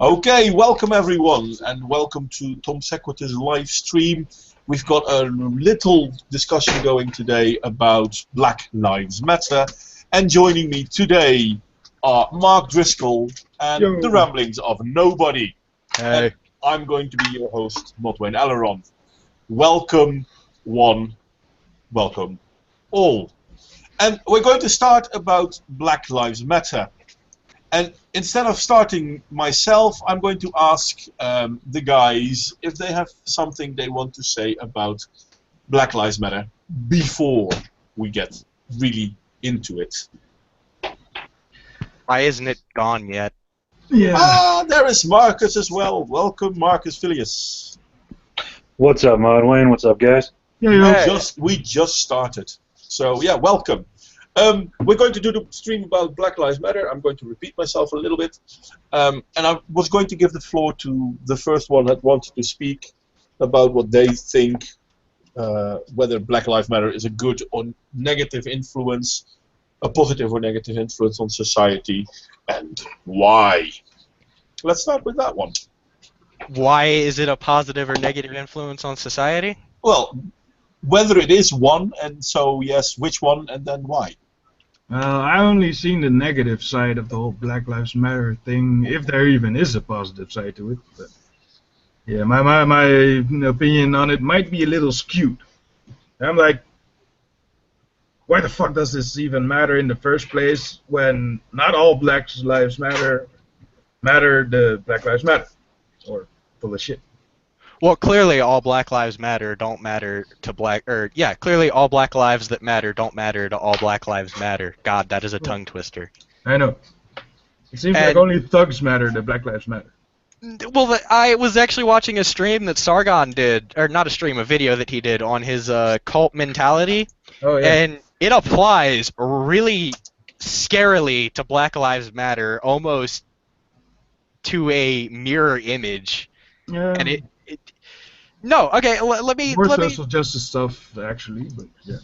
Okay, welcome everyone, and welcome to Tom Sequitur's live stream. We've got a little discussion going today about Black Lives Matter, and joining me today are Mark Driscoll and Yo. the ramblings of nobody. Hey. And I'm going to be your host, Notwayne Alleron. Welcome, one. Welcome, all. And we're going to start about Black Lives Matter. And instead of starting myself, I'm going to ask the guys if they have something they want to say about Black Lives Matter before we get really into it. Why isn't it gone yet? Yeah. Ah, there is Marcus as well. Welcome, Marcus Filius. What's up, Notwayne? What's up, guys? Yeah. Hey. We just started. So, yeah, welcome. We're going to do the stream about Black Lives Matter. I'm going to repeat myself a little bit. And I was going to give the floor to the first one that wanted to speak about what they think, whether Black Lives Matter is a good or negative influence, a positive or negative influence on society, and why. Let's start with that one. Why is it a positive or negative influence on society? Well, whether it is one, and so yes, which one, and then why. I only seen the negative side of the whole Black Lives Matter thing, if there even is a positive side to it. But yeah, my opinion on it might be a little skewed. I'm like, why the fuck does this even matter in the first place when not all Black Lives Matter the Black Lives Matter? Or full of shit. Well, clearly all Black Lives Matter don't matter to clearly all Black Lives that matter don't matter to all Black Lives Matter. God, that is a tongue twister. I know. It seems like only thugs matter to Black Lives Matter. Well, I was actually watching a stream that Sargon did, or not a stream, a video that he did on his cult mentality, Oh yeah. and it applies really scarily to Black Lives Matter, almost to a mirror image. Yeah. And no, okay, let me social justice stuff, actually, but yeah.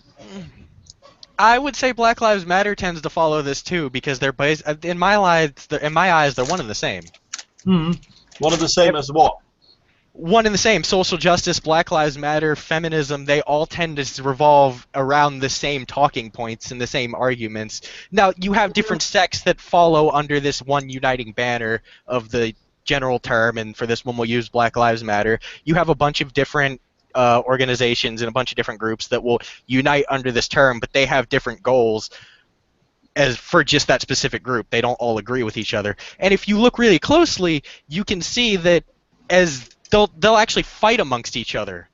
I would say Black Lives Matter tends to follow this too, because they're in my eyes, they're one and the same. Hmm. One of the same as what? One and the same. Social justice, Black Lives Matter, feminism, they all tend to revolve around the same talking points and the same arguments. Now, you have different sects that follow under this one uniting banner of the general term, and for this one we'll use Black Lives Matter. You have a bunch of different organizations and a bunch of different groups that will unite under this term, but they have different goals as for just that specific group. They don't all agree with each other. And if you look really closely, you can see that as they'll actually fight amongst each other.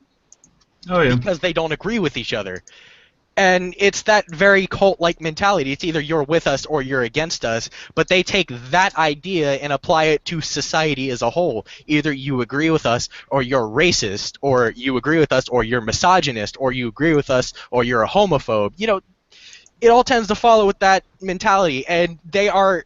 Oh yeah. Because they don't agree with each other. And it's that very cult-like mentality. It's either you're with us or you're against us, but they take that idea and apply it to society as a whole. Either you agree with us or you're racist, or you agree with us or you're misogynist, or you agree with us or you're a homophobe. You know, it all tends to follow with that mentality, and they are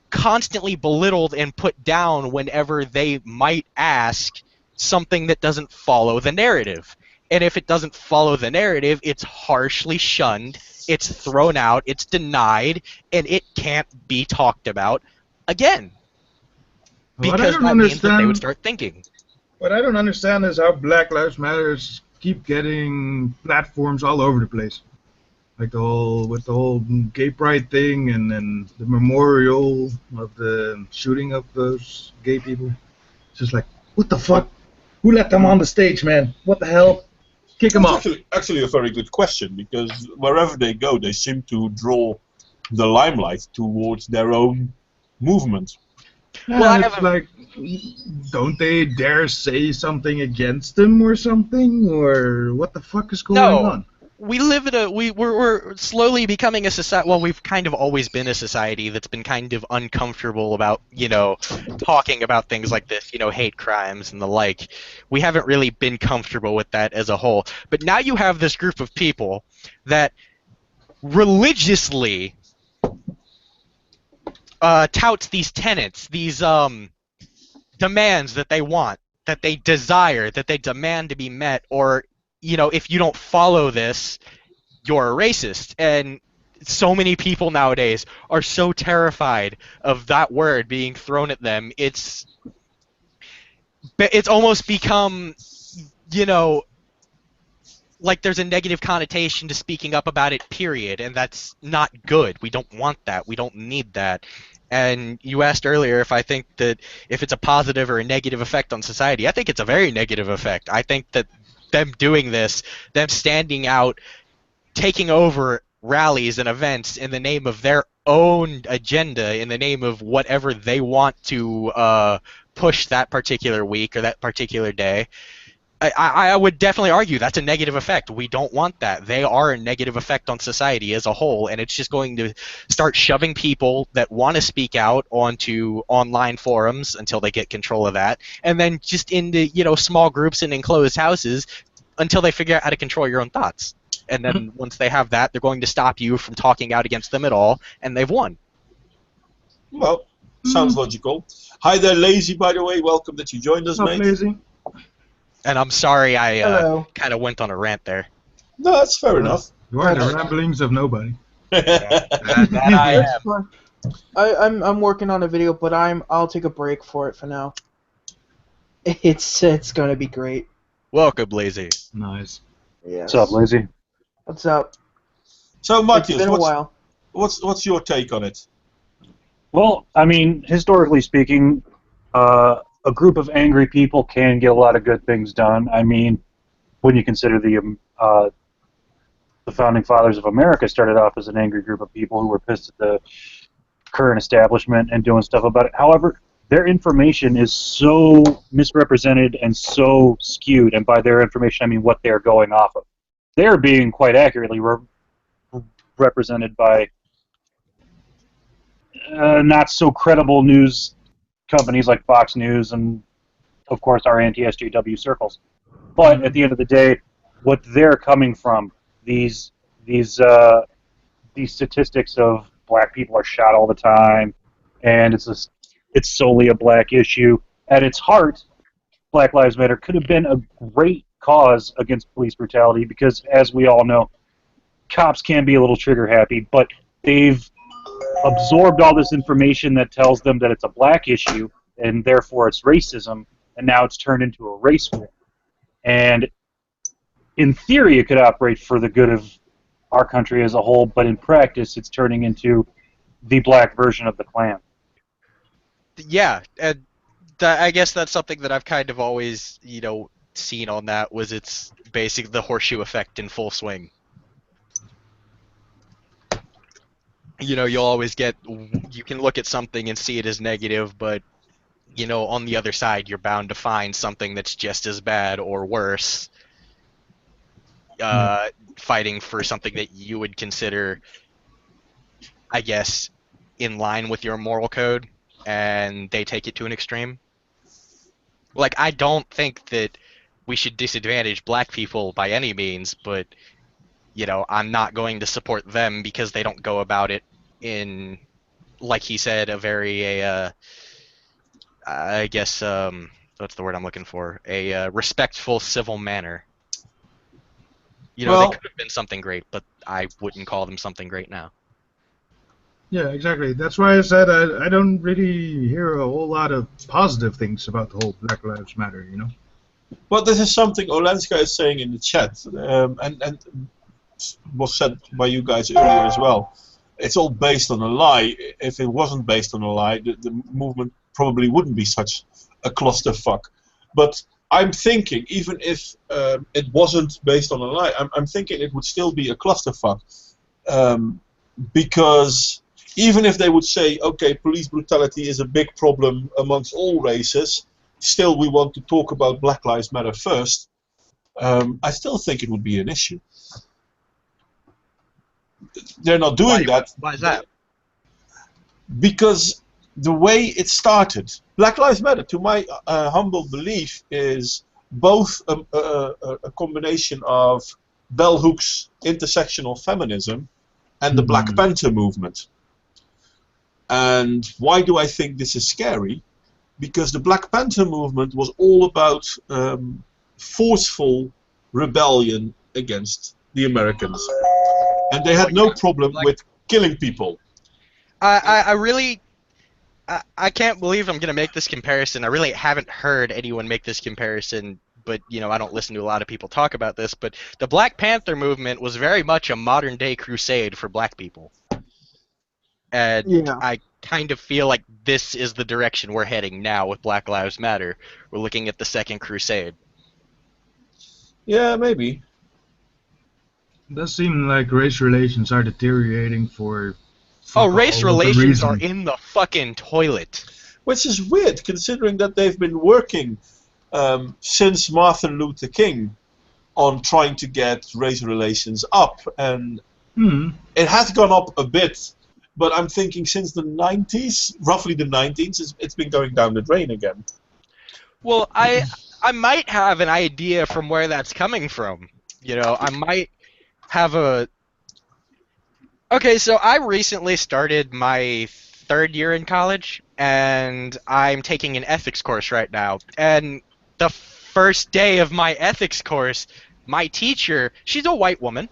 constantly belittled and put down whenever they might ask something that doesn't follow the narrative. And if it doesn't follow the narrative, it's harshly shunned, it's thrown out, it's denied, and it can't be talked about again. Because that means that they would start thinking. What I don't understand is how Black Lives Matter keep getting platforms all over the place. Like the whole gay pride thing, and then the memorial of the shooting of those gay people. It's just like, what the fuck? Who let them on the stage, man? What the hell? Kick them off. Actually a very good question, because wherever they go, they seem to draw the limelight towards their own movement. Yeah, well, it's like, don't they dare say something against them or something? Or what the fuck is going on? We live in we're slowly becoming a society. Well, we've kind of always been a society that's been kind of uncomfortable about, talking about things like this, hate crimes and the like. We haven't really been comfortable with that as a whole. But now you have this group of people that religiously touts these tenets, these demands that they want, that they desire, that they demand to be met, or if you don't follow this, you're a racist. And so many people nowadays are so terrified of that word being thrown at them. It's it's almost become, you know, like there's a negative connotation to speaking up about it, period, and that's not good. We don't want that. We don't need that. And you asked earlier if I think that if it's a positive or a negative effect on society. I think it's a very negative effect. I think that them doing this, them standing out, taking over rallies and events in the name of their own agenda, in the name of whatever they want to push that particular week or that particular day, I would definitely argue that's a negative effect. We don't want that. They are a negative effect on society as a whole, and it's just going to start shoving people that want to speak out onto online forums until they get control of that, and then just into small groups and enclosed houses until they figure out how to control your own thoughts. And then once they have that, they're going to stop you from talking out against them at all, and they've won. Well, sounds logical. Hi there, Lazy, by the way. Welcome that you joined us, Not mate. lazy. And I'm sorry I Hello. kind of went on a rant there. No, that's fair enough. You are the ramblings of nobody. That I That's am. fine. I'm working on a video, but I'll take a break for it for now. It's gonna be great. Welcome, Lazy. Nice. Yes. What's up, Lazy? What's up? So, It's Matthias, been a while. what's your take on it? Well, I mean, historically speaking, a group of angry people can get a lot of good things done. I mean, when you consider the founding fathers of America started off as an angry group of people who were pissed at the current establishment and doing stuff about it. However, their information is so misrepresented and so skewed, and by their information I mean what they're going off of. They're being quite accurately represented by not so credible news companies like Fox News and, of course, our anti-SJW circles. But at the end of the day, what they're coming from, these statistics of black people are shot all the time, and it's solely a black issue. At its heart, Black Lives Matter could have been a great cause against police brutality because, as we all know, cops can be a little trigger happy, but they've absorbed all this information that tells them that it's a black issue and therefore it's racism, and now it's turned into a race war. And in theory, it could operate for the good of our country as a whole, but in practice, it's turning into the black version of the Klan. Yeah, and I guess that's something that I've kind of always, seen on that was it's basically the horseshoe effect in full swing. You'll always you can look at something and see it as negative, but, on the other side, you're bound to find something that's just as bad or worse, fighting for something that you would consider, I guess, in line with your moral code, and they take it to an extreme. Like, I don't think that we should disadvantage black people by any means, but, I'm not going to support them because they don't go about it in, like he said, a very, I guess, what's the word I'm looking for? A respectful, civil manner. Well- They could have been something great, but I wouldn't call them something great now. Yeah, exactly. That's why I said I don't really hear a whole lot of positive things about the whole Black Lives Matter, Well, this is something Olenska is saying in the chat, and was said by you guys earlier as well. It's all based on a lie. If it wasn't based on a lie, the movement probably wouldn't be such a clusterfuck. But I'm thinking, even if it wasn't based on a lie, I'm thinking it would still be a clusterfuck. Because even if they would say, okay, police brutality is a big problem amongst all races, still we want to talk about Black Lives Matter first, I still think it would be an issue. They're not doing that. Why is that? Because the way it started, Black Lives Matter, to my humble belief, is both a combination of bell hooks intersectional feminism and the Black Panther movement. And why do I think this is scary? Because the Black Panther movement was all about forceful rebellion against the Americans. And they had no problem with killing people. I really I can't believe I'm gonna make this comparison. I really haven't heard anyone make this comparison, but I don't listen to a lot of people talk about this. But the Black Panther movement was very much a modern day crusade for black people, and Yeah. I kind of feel like this is the direction we're heading now with Black Lives Matter. We're looking at the second crusade. Yeah, maybe. It does seem like race relations are deteriorating for Oh, fuck race all of the relations are reason. in the fucking toilet. Which is weird, considering that they've been working since Martin Luther King on trying to get race relations up, and it has gone up a bit. But I'm thinking since the 90s, roughly the 90s, it's been going down the drain again. Well, I might have an idea from where that's coming from. I might have a. Okay, so I recently started my third year in college, and I'm taking an ethics course right now. And the first day of my ethics course, my teacher, she's a white woman,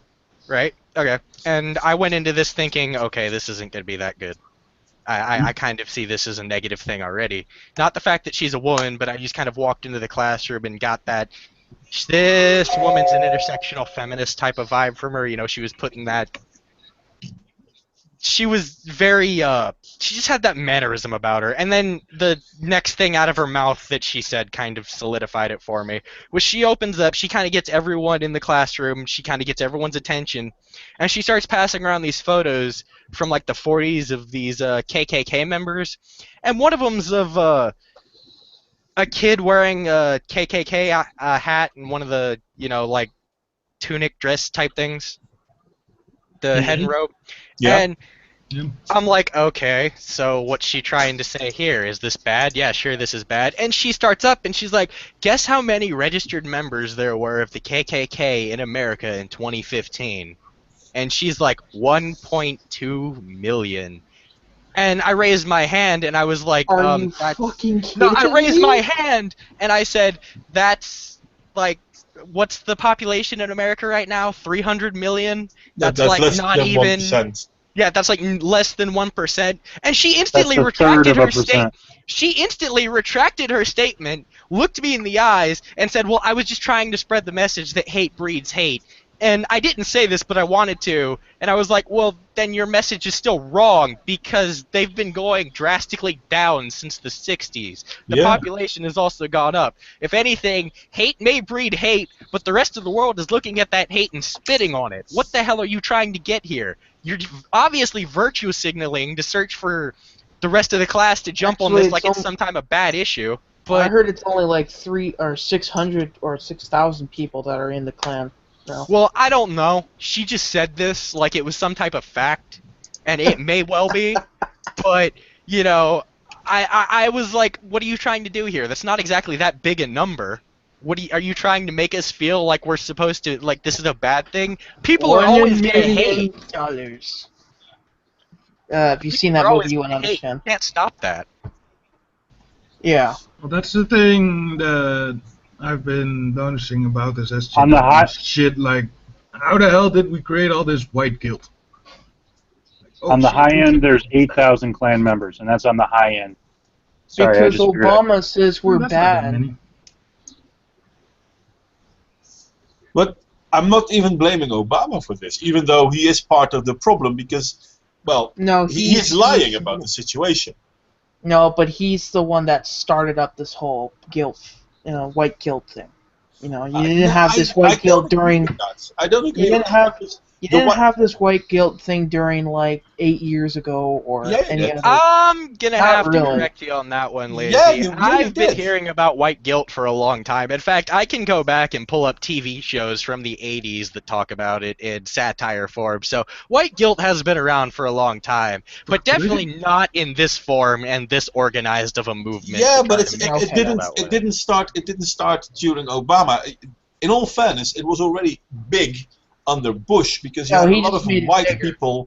right? Okay. And I went into this thinking, okay, this isn't going to be that good. I kind of see this as a negative thing already. Not the fact that she's a woman, but I just kind of walked into the classroom and got that this woman's an intersectional feminist type of vibe from her. She was putting that. She was very. She just had that mannerism about her. And then the next thing out of her mouth that she said kind of solidified it for me. Was she opens up, she kind of gets everyone in the classroom, she kind of gets everyone's attention, and she starts passing around these photos from like the 40s of these KKK members, and one of them's of a kid wearing a KKK hat and one of the like tunic dress type things, the head and robe, Yeah. and I'm like, okay, so what's she trying to say here? Is this bad? Yeah, sure, this is bad. And she starts up and she's like, guess how many registered members there were of the KKK in America in 2015? And she's like, 1.2 million. And I raised my hand and I was like, Are you that's... fucking kidding No, I raised me? my hand and I said, that's like, what's the population in America right now? 300 million? That's like less not than even... 1%. Yeah, that's like less than 1%. And she That's instantly a third retracted of a her statement. percent. She instantly retracted her statement, looked me in the eyes, and said, well, I was just trying to spread the message that hate breeds hate. And I didn't say this, but I wanted to. And I was like, well, then your message is still wrong because they've been going drastically down since the 60s. The Yeah. population has also gone up. If anything, hate may breed hate, but the rest of the world is looking at that hate and spitting on it. What the hell are you trying to get here? You're obviously virtue signaling to search for the rest of the class to jump on Actually, this like it's some kind of bad issue. But I heard it's only like 3 or 600 or 6,000 people that are in the clan now. well, I don't know. She just said this like it was some type of fact, and it may well be. But I was like, what are you trying to do here? That's not exactly that big a number. Are you trying to make us feel like we're supposed to like this is a bad thing? People are always gonna hate. $1 million. If you've seen that People are movie, you always wouldn't gonna hate. understand. You can't stop that. Yeah. Well, that's the thing that I've been noticing about this SG On the high- shit. Like, how the hell did we create all this white guilt? Like, oh, On the shit, high we end, did- there's 8,000 clan members, and that's on the high end. Sorry, I Because just screwed up. Obama says we're That's not that bad. many. But I'm not even blaming Obama for this, even though he is part of the problem because, well, No, he's lying about the situation. No, but he's the one that started up this whole guilt, white guilt thing. You didn't have this white guilt during. I don't agree. You with didn't have. that. You The didn't whi- have this white guilt thing during like 8 years ago or Yeah, any you other. I'm gonna Not have to really. correct you on that one, Lazy. Yeah, you really I've been did. hearing about white guilt for a long time. In fact, I can go back and pull up TV shows from the 80s that talk about it in satire form. So white guilt has been around for a long time, but definitely not in this form and this organized of a movement. Yeah, to but try to make it it didn't that way. it didn't start during Obama. In all fairness, it was already big under Bush because you No, had a he lot just of made it white bigger. people.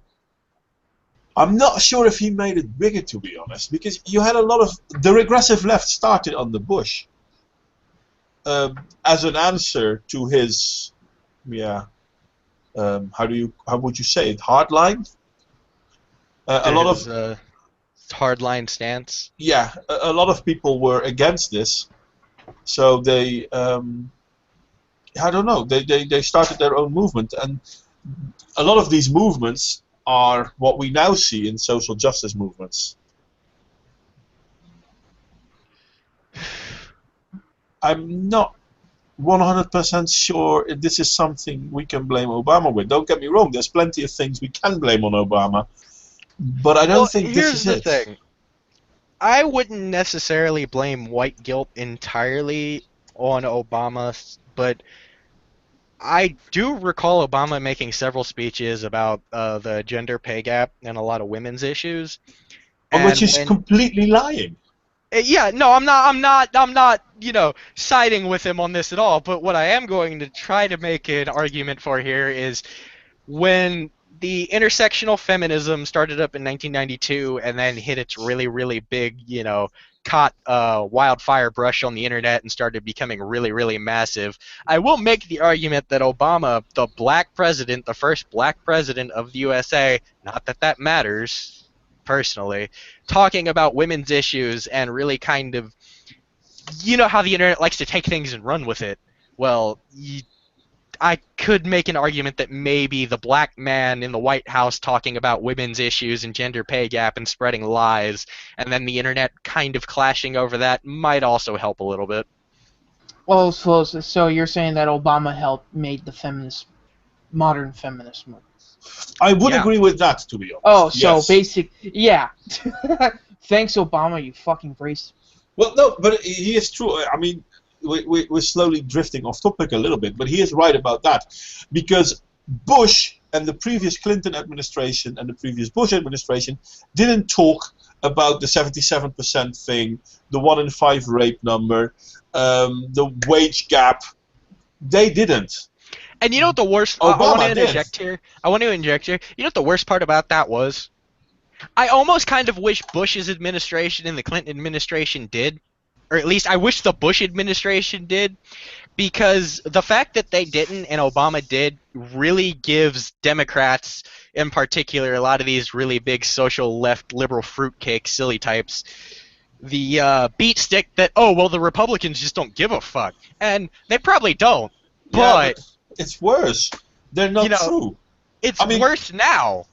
I'm not sure if he made it bigger, to be honest, because you had a lot of the regressive left started under Bush as an answer to his, how would you say it, hardline? A lot of hardline stance. Yeah, a lot of people were against this, so they, I don't know, they started their own movement, and a lot of these movements are what we now see in social justice movements. I'm not 100% sure if this is something we can blame Obama with. Don't get me wrong, there's plenty of things we can blame on Obama, but I don't think this is here's the it. thing. I wouldn't necessarily blame white guilt entirely on Obama, but I do recall Obama making several speeches about the gender pay gap and a lot of women's issues. On which And he's completely lying. yeah, no, I'm not, siding with him on this at all. But what I am going to try to make an argument for here is when the intersectional feminism started up in 1992 and then hit its really, really big, caught wildfire brush on the internet and started becoming really, really massive. I will make the argument that Obama, the black president, the first black president of the USA, not that that matters personally, talking about women's issues and really kind of, how the internet likes to take things and run with it. Well, I could make an argument that maybe the black man in the White House talking about women's issues and gender pay gap and spreading lies, and then the internet kind of clashing over that might also help a little bit. Well, so you're saying that Obama made the modern feminist movement. I would agree with that, to be honest. Oh, so yes. yeah. Thanks, Obama, you fucking racist. Well, no, but he is true. I mean, we're slowly drifting off topic a little bit, but he is right about that. Because Bush and the previous Clinton administration and the previous Bush administration didn't talk about the 77% thing, the 1 in 5 rape number, the wage gap. They didn't. And you know what the worst? I want to interject here. You know what the worst part about that was? I almost kind of wish Bush's administration and the Clinton administration did, or at least I wish the Bush administration did, because the fact that they didn't and Obama did really gives Democrats, in particular, a lot of these really big social left liberal fruitcake silly types, the beat stick that, oh, well, the Republicans just don't give a fuck. And they probably don't, but it's worse. They're not true. It's worse now.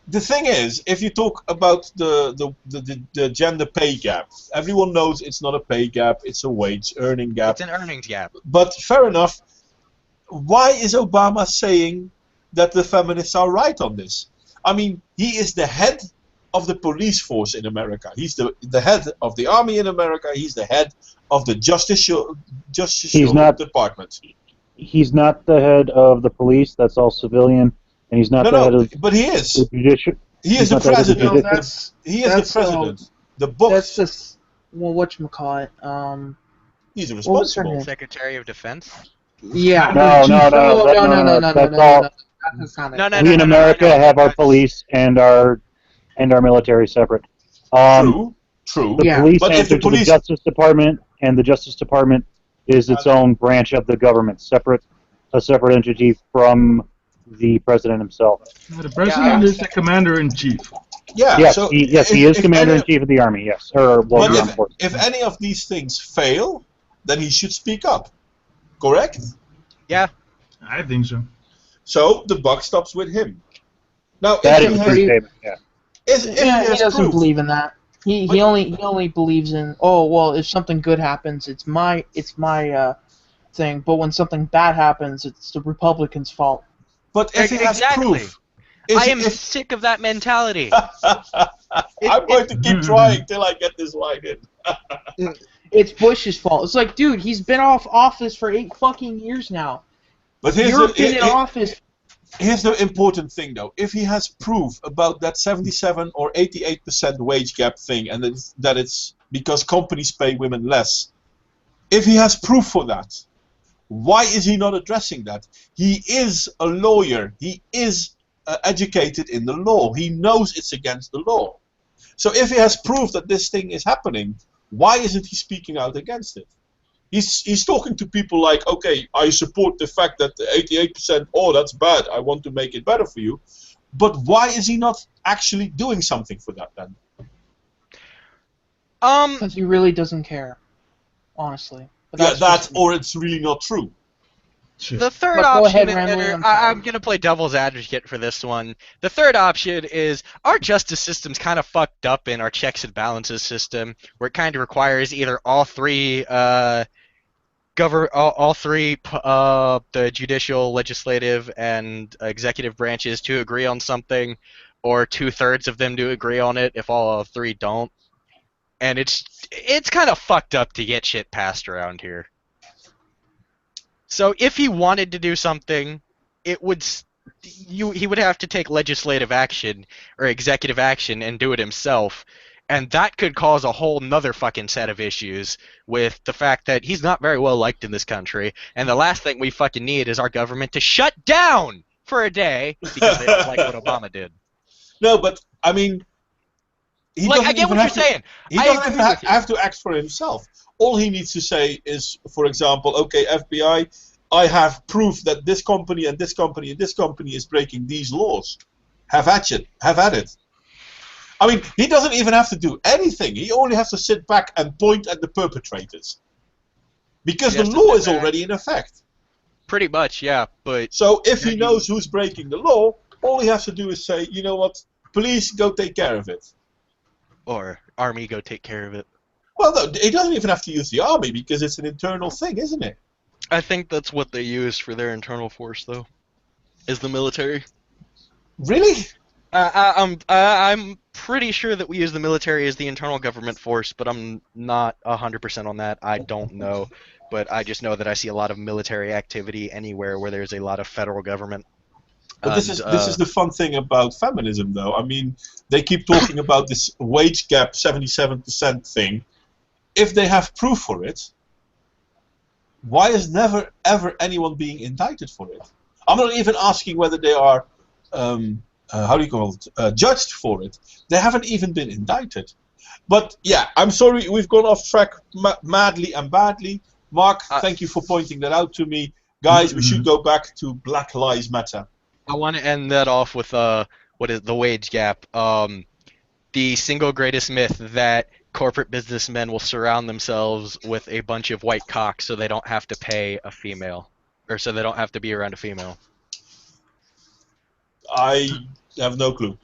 The thing is, if you talk about the gender pay gap, everyone knows it's not a pay gap, it's a wage earning gap. It's an earnings gap. But fair enough, why is Obama saying that the feminists are right on this? I mean, he is the head of the police force in America. He's the head of the army in America. He's the head of the justice department. He's not the head of the police. That's all civilian. And he's not the head of. But he is. He is the president. He is the president. The book. That's just whatchamacallit. He's responsible. Secretary of Defense. Yeah. No. That's all. We in America have our police and our military separate. True. The police answer to the Justice Department, and the Justice Department is its own branch of the government, a separate entity from the president himself. The president is the commander-in-chief. Yeah. Yes, so he is commander-in-chief of the army. Yes, if any of these things fail, then he should speak up. Correct? Yeah, I think so. So the buck stops with him. Now, that is a true statement. Yeah. He doesn't believe in that. He only believes in, oh well, if something good happens, it's my thing. But when something bad happens, it's the Republicans' fault. But if he has proof, I am sick of that mentality. I'm going to keep trying till I get this line in. It's Bush's fault. It's like, dude, he's been off office for 8 fucking years now. But here's the important thing, though. If he has proof about that 77 or 88% wage gap thing, and that it's because companies pay women less, if he has proof for that, why is he not addressing that? He is a lawyer. He is educated in the law. He knows it's against the law. So if he has proof that this thing is happening, why isn't he speaking out against it? He's talking to people like, okay, I support the fact that the 88%, oh, that's bad, I want to make it better for you. But why is he not actually doing something for that then? Because he really doesn't care, honestly. But Yeah, that's that just- or it's really not true. The third But go option, ahead, Randall, I'm I'm sorry. going to play devil's advocate for this one. The third option is our justice system's kind of fucked up in our checks and balances system, where it kind of requires either all three, the judicial, legislative, and executive branches to agree on something, or 2/3 of them to agree on it if all three don't. And it's kind of fucked up to get shit passed around here. So if he wanted to do something, it would he would have to take legislative action or executive action and do it himself, and that could cause a whole nother fucking set of issues with the fact that he's not very well liked in this country, and the last thing we fucking need is our government to shut down for a day because they don't like what Obama did. No, but I mean, he Like, I doesn't get even what you're have to. saying. He I doesn't agree even with you. have to act for himself. All he needs to say is, for example, okay, FBI, I have proof that this company and this company and this company is breaking these laws. Have at it. Have at it. I mean, he doesn't even have to do anything. He only has to sit back and point at the perpetrators. Because He the has to law sit is back. already in effect. Pretty much, yeah, but So if he Yeah, knows who's breaking the law, all he has to do is say, you know what, police, go take care of it. or Army go take care of it. Well, no, he doesn't even have to use the army because it's an internal thing, isn't it? I think that's what they use for their internal force, though, is the military. Really? I'm pretty sure that we use the military as the internal government force, but I'm not 100% on that. I don't know, but I just know that I see a lot of military activity anywhere where there's a lot of federal government. But this is the fun thing about feminism, though. I mean, they keep talking about this wage gap 77% thing. If they have proof for it, why is never ever anyone being indicted for it? I'm not even asking whether they are how do you call it, judged for it. They haven't even been indicted. But yeah, I'm sorry, we've gone off track madly and badly. Mark, thank you for pointing that out to me. Guys, we should go back to Black Lives Matter. I want to end that off with what is the wage gap? The single greatest myth that corporate businessmen will surround themselves with a bunch of white cocks so they don't have to pay a female, or so they don't have to be around a female. I have no clue.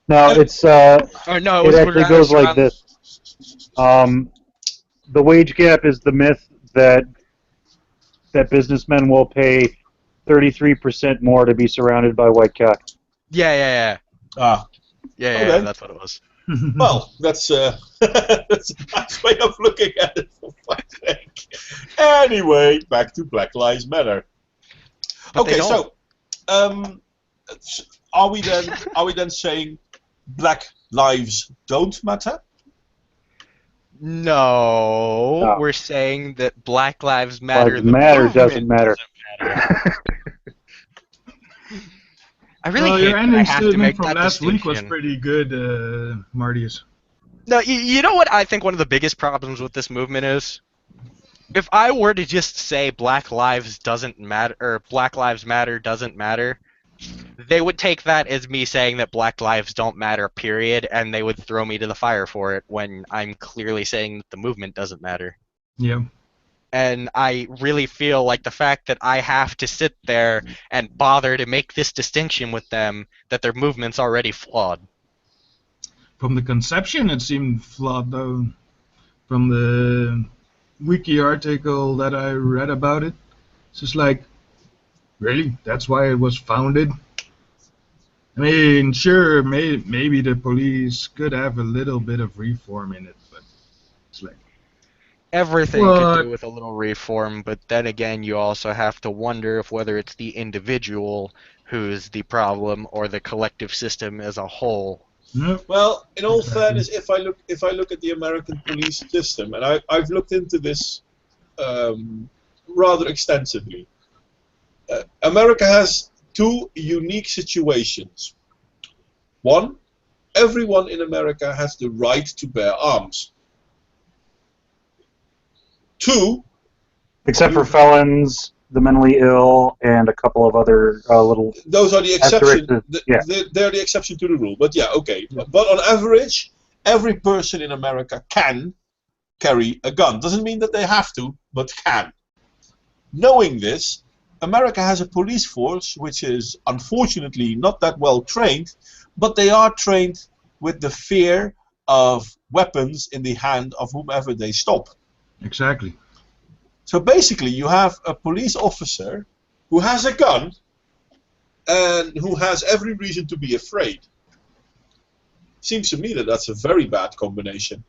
No, it's Or no, it was actually rather goes like surround- this. The wage gap is the myth that businessmen will pay 33% more to be surrounded by white cock. Yeah, Ah, okay. that's what it was. well, that's that's a nice way of looking at it, for fuck's sake. Anyway, back to Black Lives Matter. But they Okay, don't. so are we then saying Black Lives don't matter? No, No. we're saying that Black Lives Matter. Lives The matter movement doesn't matter. I really Well, hate your that I ending have to statement make from that last week was distinction. pretty good, Marty's. No, you know what I think one of the biggest problems with this movement is? If I were to just say Black Lives doesn't matter, or Black Lives Matter doesn't matter, they would take that as me saying that Black Lives don't matter, period, and they would throw me to the fire for it when I'm clearly saying that the movement doesn't matter. Yeah. And I really feel like the fact that I have to sit there and bother to make this distinction with them, that their movement's already flawed. From the conception, it seemed flawed, though. From the wiki article that I read about it, it's just like, really? That's why it was founded? I mean, sure, maybe the police could have a little bit of reform in it, but it's like, Everything What? could do with a little reform, but then again, you also have to wonder if whether it's the individual who's the problem or the collective system as a whole. no. Well, in all Exactly. fairness, if I look at the American police system, and I've looked into this rather extensively, America has two unique situations. One, everyone in America has the right to bear arms. Two, Except for felons, the mentally ill, and a couple of other little. those are the exception. Asterisks, yeah. They're the exception to the rule. But yeah, okay. But on average, every person in America can carry a gun. Doesn't mean that they have to, but can. Knowing this, America has a police force which is unfortunately not that well trained, but they are trained with the fear of weapons in the hand of whomever they stop. Exactly. So basically you have a police officer who has a gun and who has every reason to be afraid. Seems to me that that's a very bad combination.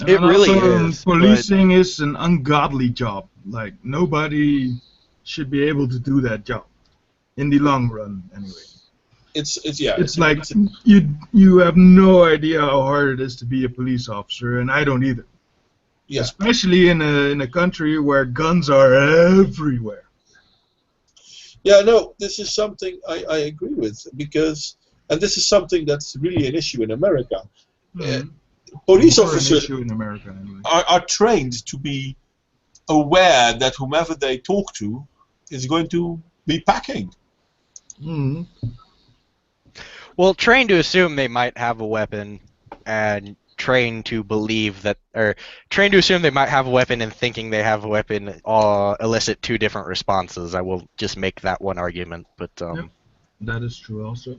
It really also, is, policing is an ungodly job. Like, nobody should be able to do that job. In the long run, anyway. It's like you have no idea how hard it is to be a police officer, and I don't either. Yeah. Especially in a country where guns are everywhere. Yeah, no, this is something I agree with, because, and this is something that's really an issue in America. Police officers an issue in America, anyway. are trained to be aware that whomever they talk to is going to be packing. Mm-hmm. Well, trained to assume they might have a weapon, and trained to believe that, or trained to assume they might have a weapon and thinking they have a weapon elicit two different responses. I will just make that one argument, but Yep. That is true also.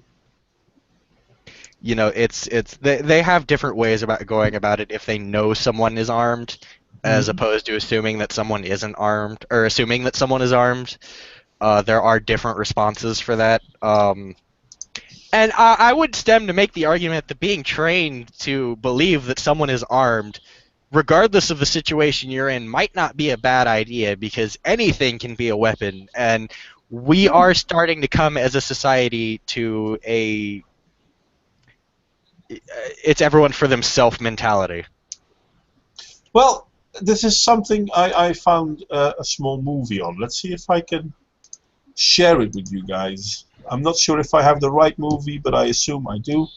You know, they have different ways about going about it if they know someone is armed, as opposed to assuming that someone isn't armed, or assuming that someone is armed. There are different responses for that. And I would stem to make the argument that being trained to believe that someone is armed, regardless of the situation you're in, might not be a bad idea, because anything can be a weapon, and we are starting to come as a society to a it's everyone for themself mentality. Well, this is something I found a small movie on. Let's see if I can share it with you guys. I'm not sure if I have the right movie, but I assume I do.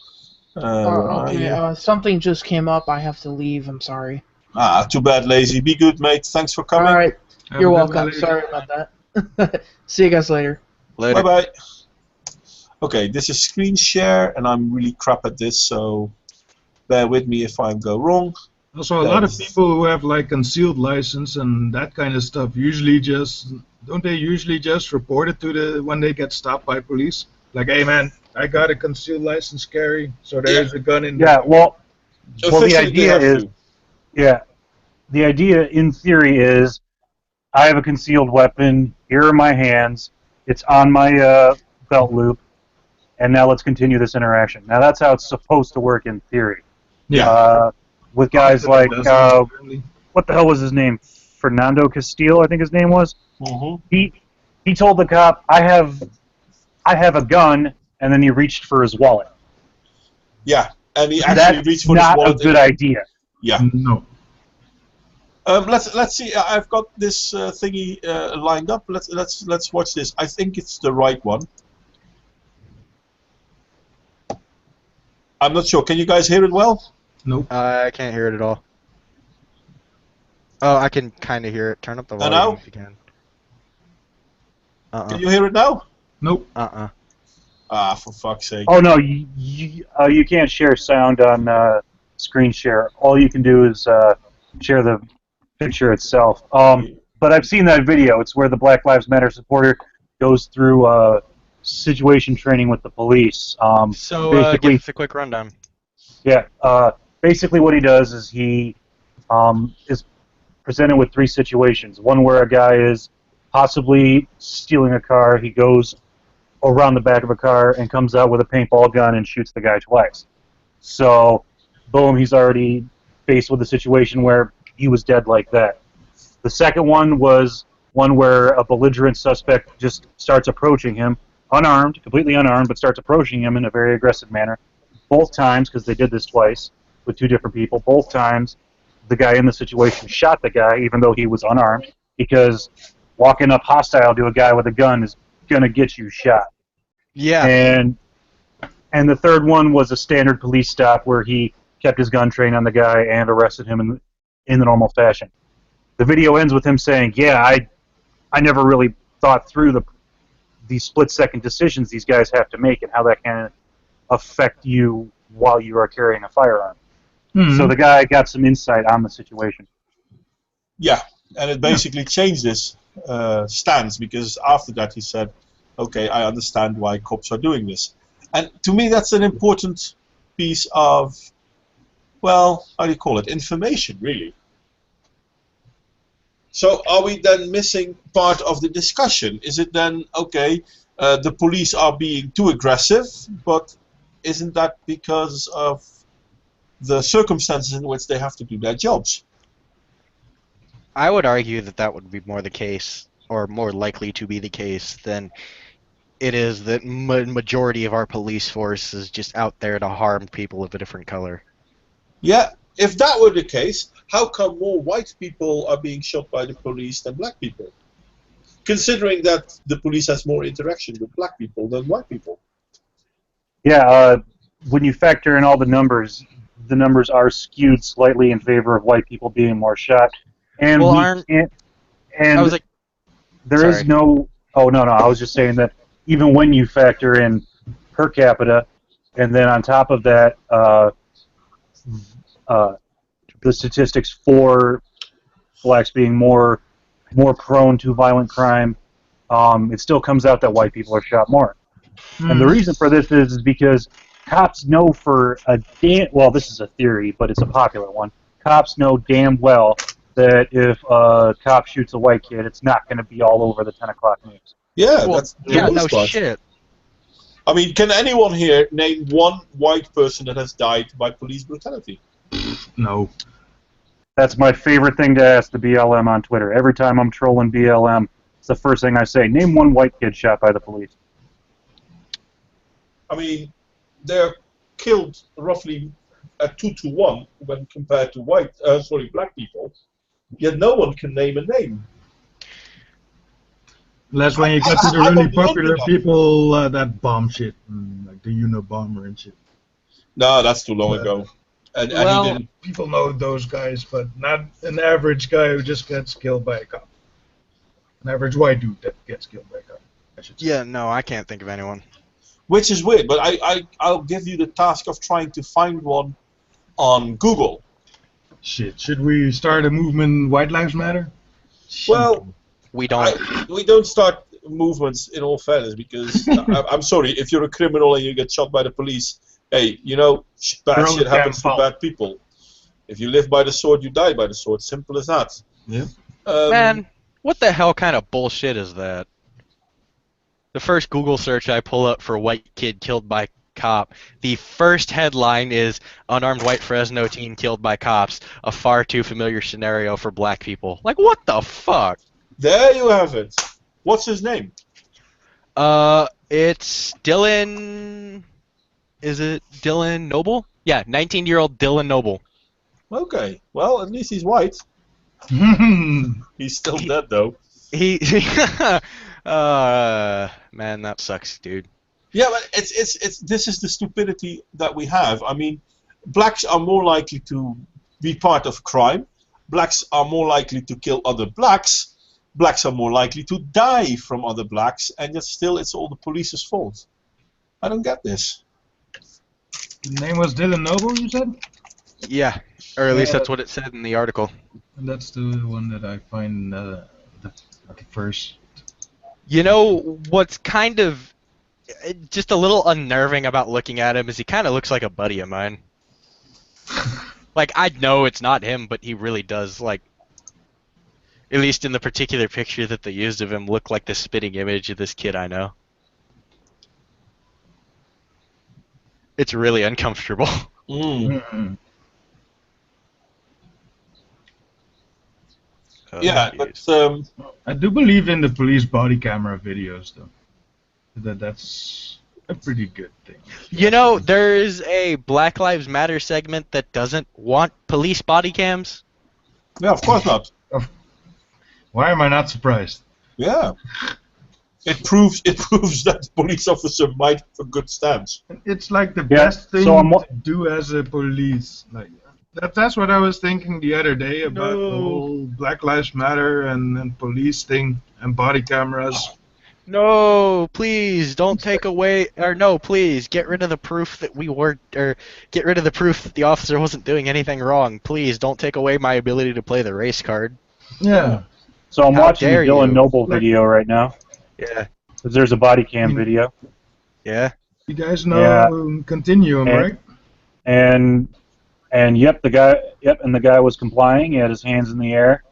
Okay, something just came up. I have to leave. I'm sorry. Ah, too bad, Lazy. Be good, mate. Thanks for coming. All right. Have You're a good welcome. night. Sorry about that. See you guys later. Later. Bye-bye. Okay, this is screen share, and I'm really crap at this, so bear with me if I go wrong. Also, a lot of people who have like concealed license and that kind of stuff usually don't they usually just report it to when they get stopped by police? Like, hey man, I got a concealed license carry, so there's a gun in there. Yeah, well, the Officially, idea they have is, to. the idea in theory is, I have a concealed weapon, here are my hands, it's on my belt loop, and now let's continue this interaction. Now that's how it's supposed to work in theory. Yeah. With guys like, what the hell was his name? Fernando Castillo, I think his name was. Mm-hmm. He told the cop, I have a gun, and then he reached for his wallet. Yeah, and he actually reached for his wallet. That's not a good idea. Yeah. No. Let's see. I've got this thingy lined up. Let's watch this. I think it's the right one. I'm not sure. Can you guys hear it well? Nope. I can't hear it at all. Oh, I can kind of hear it. Turn up the volume now? if you can. Can you hear it now? Nope. Ah, for fuck's sake. Oh no, you can't share sound on screen share. All you can do is share the picture itself. But I've seen that video. It's where the Black Lives Matter supporter goes through situation training with the police. So basically, give us a quick rundown. Yeah. Basically, what he does is he is presented with three situations. One where a guy is possibly stealing a car. He goes around the back of a car and comes out with a paintball gun and shoots the guy twice. So, boom, he's already faced with a situation where he was dead like that. The second one was one where a belligerent suspect just starts approaching him, unarmed, completely unarmed, but starts approaching him in a very aggressive manner. Both times, because they did this twice with two different people, both times the guy in the situation shot the guy even though he was unarmed, because walking up hostile to a guy with a gun is going to get you shot. Yeah. And the third one was a standard police stop where he kept his gun trained on the guy and arrested him in the normal fashion. The video ends with him saying, yeah, I never really thought through the split-second decisions these guys have to make and how that can affect you while you are carrying a firearm. Hmm. So the guy got some insight on the situation. Yeah, and it basically changed his stance, because after that he said, okay, I understand why cops are doing this. And to me that's an important piece of, well, how do you call it, information, really. So are we then missing part of the discussion? Is it then, okay, the police are being too aggressive, but isn't that because of the circumstances in which they have to do their jobs? I would argue that that would be more the case, or more likely to be the case, than it is that majority of our police force is just out there to harm people of a different color. Yeah, if that were the case, how come more white people are being shot by the police than black people? Considering that the police has more interaction with black people than white people. Yeah, when you factor in all the numbers are skewed slightly in favor of white people being more shot. And Well, we aren't can't. I And was like, there is sorry. no. Oh no, I was just saying that even when you factor in per capita, and then on top of that, the statistics for blacks being more prone to violent crime, it still comes out that white people are shot more. And the reason for this is because cops know for a damn, well, this is a theory, but it's a popular one. Cops know damn well that if a cop shoots a white kid, it's not going to be all over the 10 o'clock news. Yeah, Well, that's the yeah, most no part. shit. I mean, can anyone here name one white person that has died by police brutality? No. That's my favorite thing to ask the BLM on Twitter. Every time I'm trolling BLM, it's the first thing I say. Name one white kid shot by the police. I mean, they're killed roughly at 2 to 1 when compared to black people. Yet no one can name a name. Unless when you get to the I'm really on the popular underdog. people that bomb shit, like the Unabomber and shit. No, that's too long ago. And he Well, didn't. people know those guys, but not an average guy who just gets killed by a cop. An average white dude that gets killed by a cop, I should say. Yeah, no, I can't think of anyone. Which is weird, but I'll give you the task of trying to find one on Google. Shit, should we start a movement, White Lives Matter? Well, We don't. we don't start movements, in all fairness, because I'm sorry, if you're a criminal and you get shot by the police, hey, you know, bad Your own shit happens to damn fault. bad people. If you live by the sword, you die by the sword. Simple as that. Yeah. Man, what the hell kind of bullshit is that? The first Google search I pull up for white kid killed by cop, the first headline is unarmed white Fresno teen killed by cops, a far too familiar scenario for black people. Like, what the fuck? There you have it. What's his name? It's Dylan. Is it Dylan Noble? Yeah, 19-year-old Dylan Noble. Okay, well, at least he's white. He's still dead, though. He man, that sucks, dude. Yeah, but it's this is the stupidity that we have. I mean, blacks are more likely to be part of crime. Blacks are more likely to kill other blacks. Blacks are more likely to die from other blacks, and yet still it's all the police's fault. I don't get this. The name was Dylan Noble, you said? Yeah, or at least Yeah. that's what it said in the article. And that's the one that I find at the first. You know what's kind of just a little unnerving about looking at him is he kind of looks like a buddy of mine. Like, I know it's not him, but he really does, like, at least in the particular picture that they used of him, look like the spitting image of this kid I know. It's really uncomfortable. Mm-mm. Yeah, Jeez. but I do believe in the police body camera videos, though. That's a pretty good thing. You know, there's a Black Lives Matter segment that doesn't want police body cams. yeah, of course not. Why am I not surprised? Yeah, it proves that the police officer might have a good stance. It's like the Yeah, best thing so I'm to do as a police. Like that's what I was thinking the other day about the No. whole Black Lives Matter and police thing and body cameras. No, please don't take away, or no, please get rid of the proof that we were, or get rid of the proof that the officer wasn't doing anything wrong. Please don't take away my ability to play the race card. Yeah. So I'm How watching the dare Dylan you. Noble video right now. Yeah. 'Cause there's a body cam video. Yeah. You guys know Yeah. Continuum, And- right? And yep, the guy was complying. He had his hands in the air.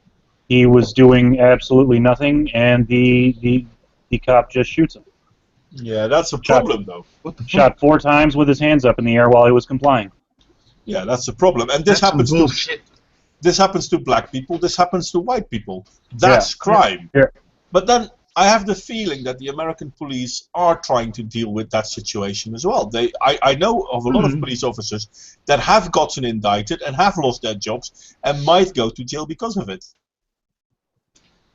He was doing absolutely nothing, and the cop just shoots him. Yeah, that's a problem, though. What the fuck? Shot 4 times with his hands up in the air while he was complying. Yeah, that's a problem. And this That's some happens to bullshit. this happens to black people. This happens to white people. That's Yeah. crime. Yeah. But then I have the feeling that the American police are trying to deal with that situation as well. I know of a lot of police officers that have gotten indicted and have lost their jobs and might go to jail because of it.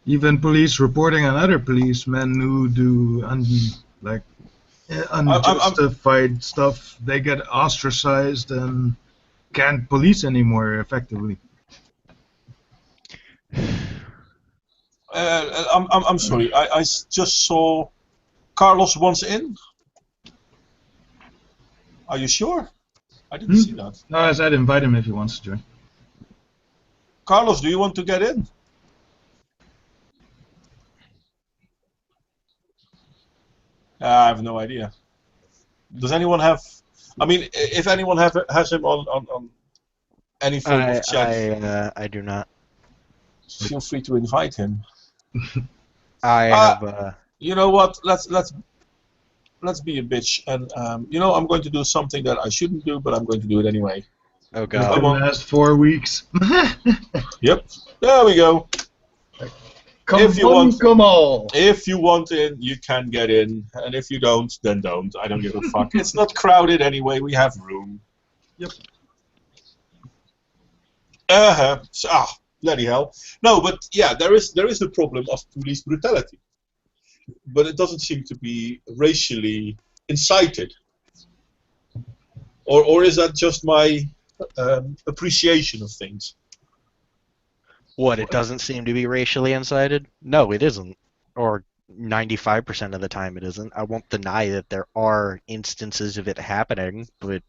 Even police reporting on other policemen who do unjustified stuff, they get ostracized and can't police anymore effectively. I'm sorry. I just saw Carlos wants in. Are you sure? I didn't see that. No, I said invite him if he wants to join. Carlos, do you want to get in? I have no idea. Does anyone have? I mean, if anyone has him on any form of chat, I do not. feel free to invite him. I have. You know what? Let's be a bitch, and I'm going to do something that I shouldn't do, but I'm going to do it anyway. Oh Come god. on. Last 4 weeks. Yep. There we go. Come If you on, want- come on. If you want in, you can get in, and if you don't, then don't. I don't give a fuck. It's not crowded anyway. We have room. Yep. Bloody hell. No, but yeah, there is the problem of police brutality, but it doesn't seem to be racially incited. Or is that just my appreciation of things? What, it doesn't seem to be racially incited? No, it isn't. Or 95% of the time it isn't. I won't deny that there are instances of it happening, but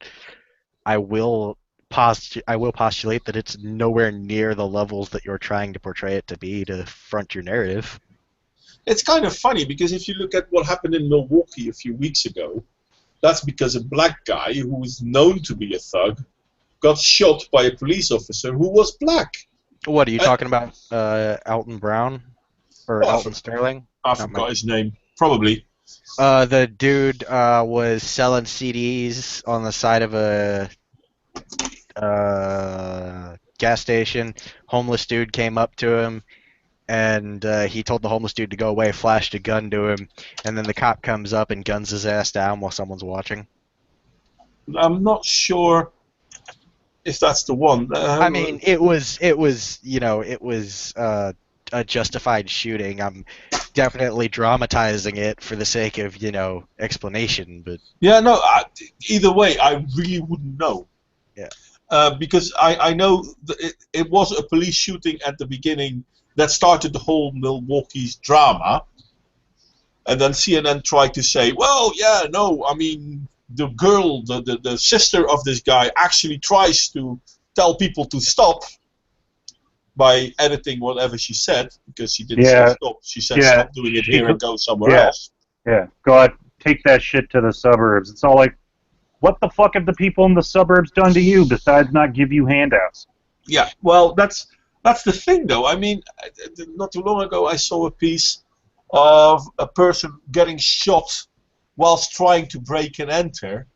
I will postulate that it's nowhere near the levels that you're trying to portray it to be to front your narrative. It's kind of funny because if you look at what happened in Milwaukee a few weeks ago, that's because a black guy who is known to be a thug got shot by a police officer who was black. What, are you talking about Alton Brown? Or Oh, Alton Sterling? I forgot his name. Probably. The dude was selling CDs on the side of a gas station. Homeless dude came up to him, and he told the homeless dude to go away, flashed a gun to him, and then the cop comes up and guns his ass down while someone's watching. I'm not sure if that's the one. I mean, it was a justified shooting. I'm definitely dramatizing it for the sake of, explanation, but... Yeah, no, either way, I really wouldn't know. Yeah. Because I know it was a police shooting at the beginning that started the whole Milwaukee's drama. And then CNN tried to say, well, yeah, no, I mean, the girl, the sister of this guy actually tries to tell people to stop by editing whatever she said, because she didn't say stop. She said stop doing it here and go somewhere else. Yeah, go out, take that shit to the suburbs. It's all like, what the fuck have the people in the suburbs done to you besides not give you handouts? Yeah, well, that's the thing, though. I mean, not too long ago I saw a piece of a person getting shot whilst trying to break and enter,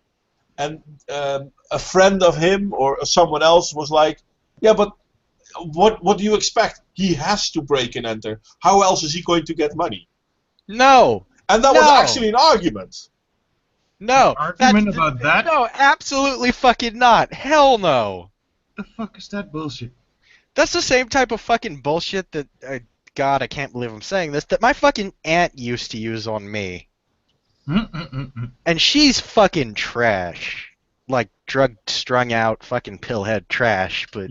and a friend of him or someone else was like, yeah, but what do you expect? He has to break and enter. How else is he going to get money? No! And that was actually an argument. No! Argument about that? No, absolutely fucking not. Hell no! The fuck is that bullshit? That's the same type of fucking bullshit that, God, I can't believe I'm saying this, that my fucking aunt used to use on me. And she's fucking trash. Like, drugged, strung out, fucking pillhead trash, but,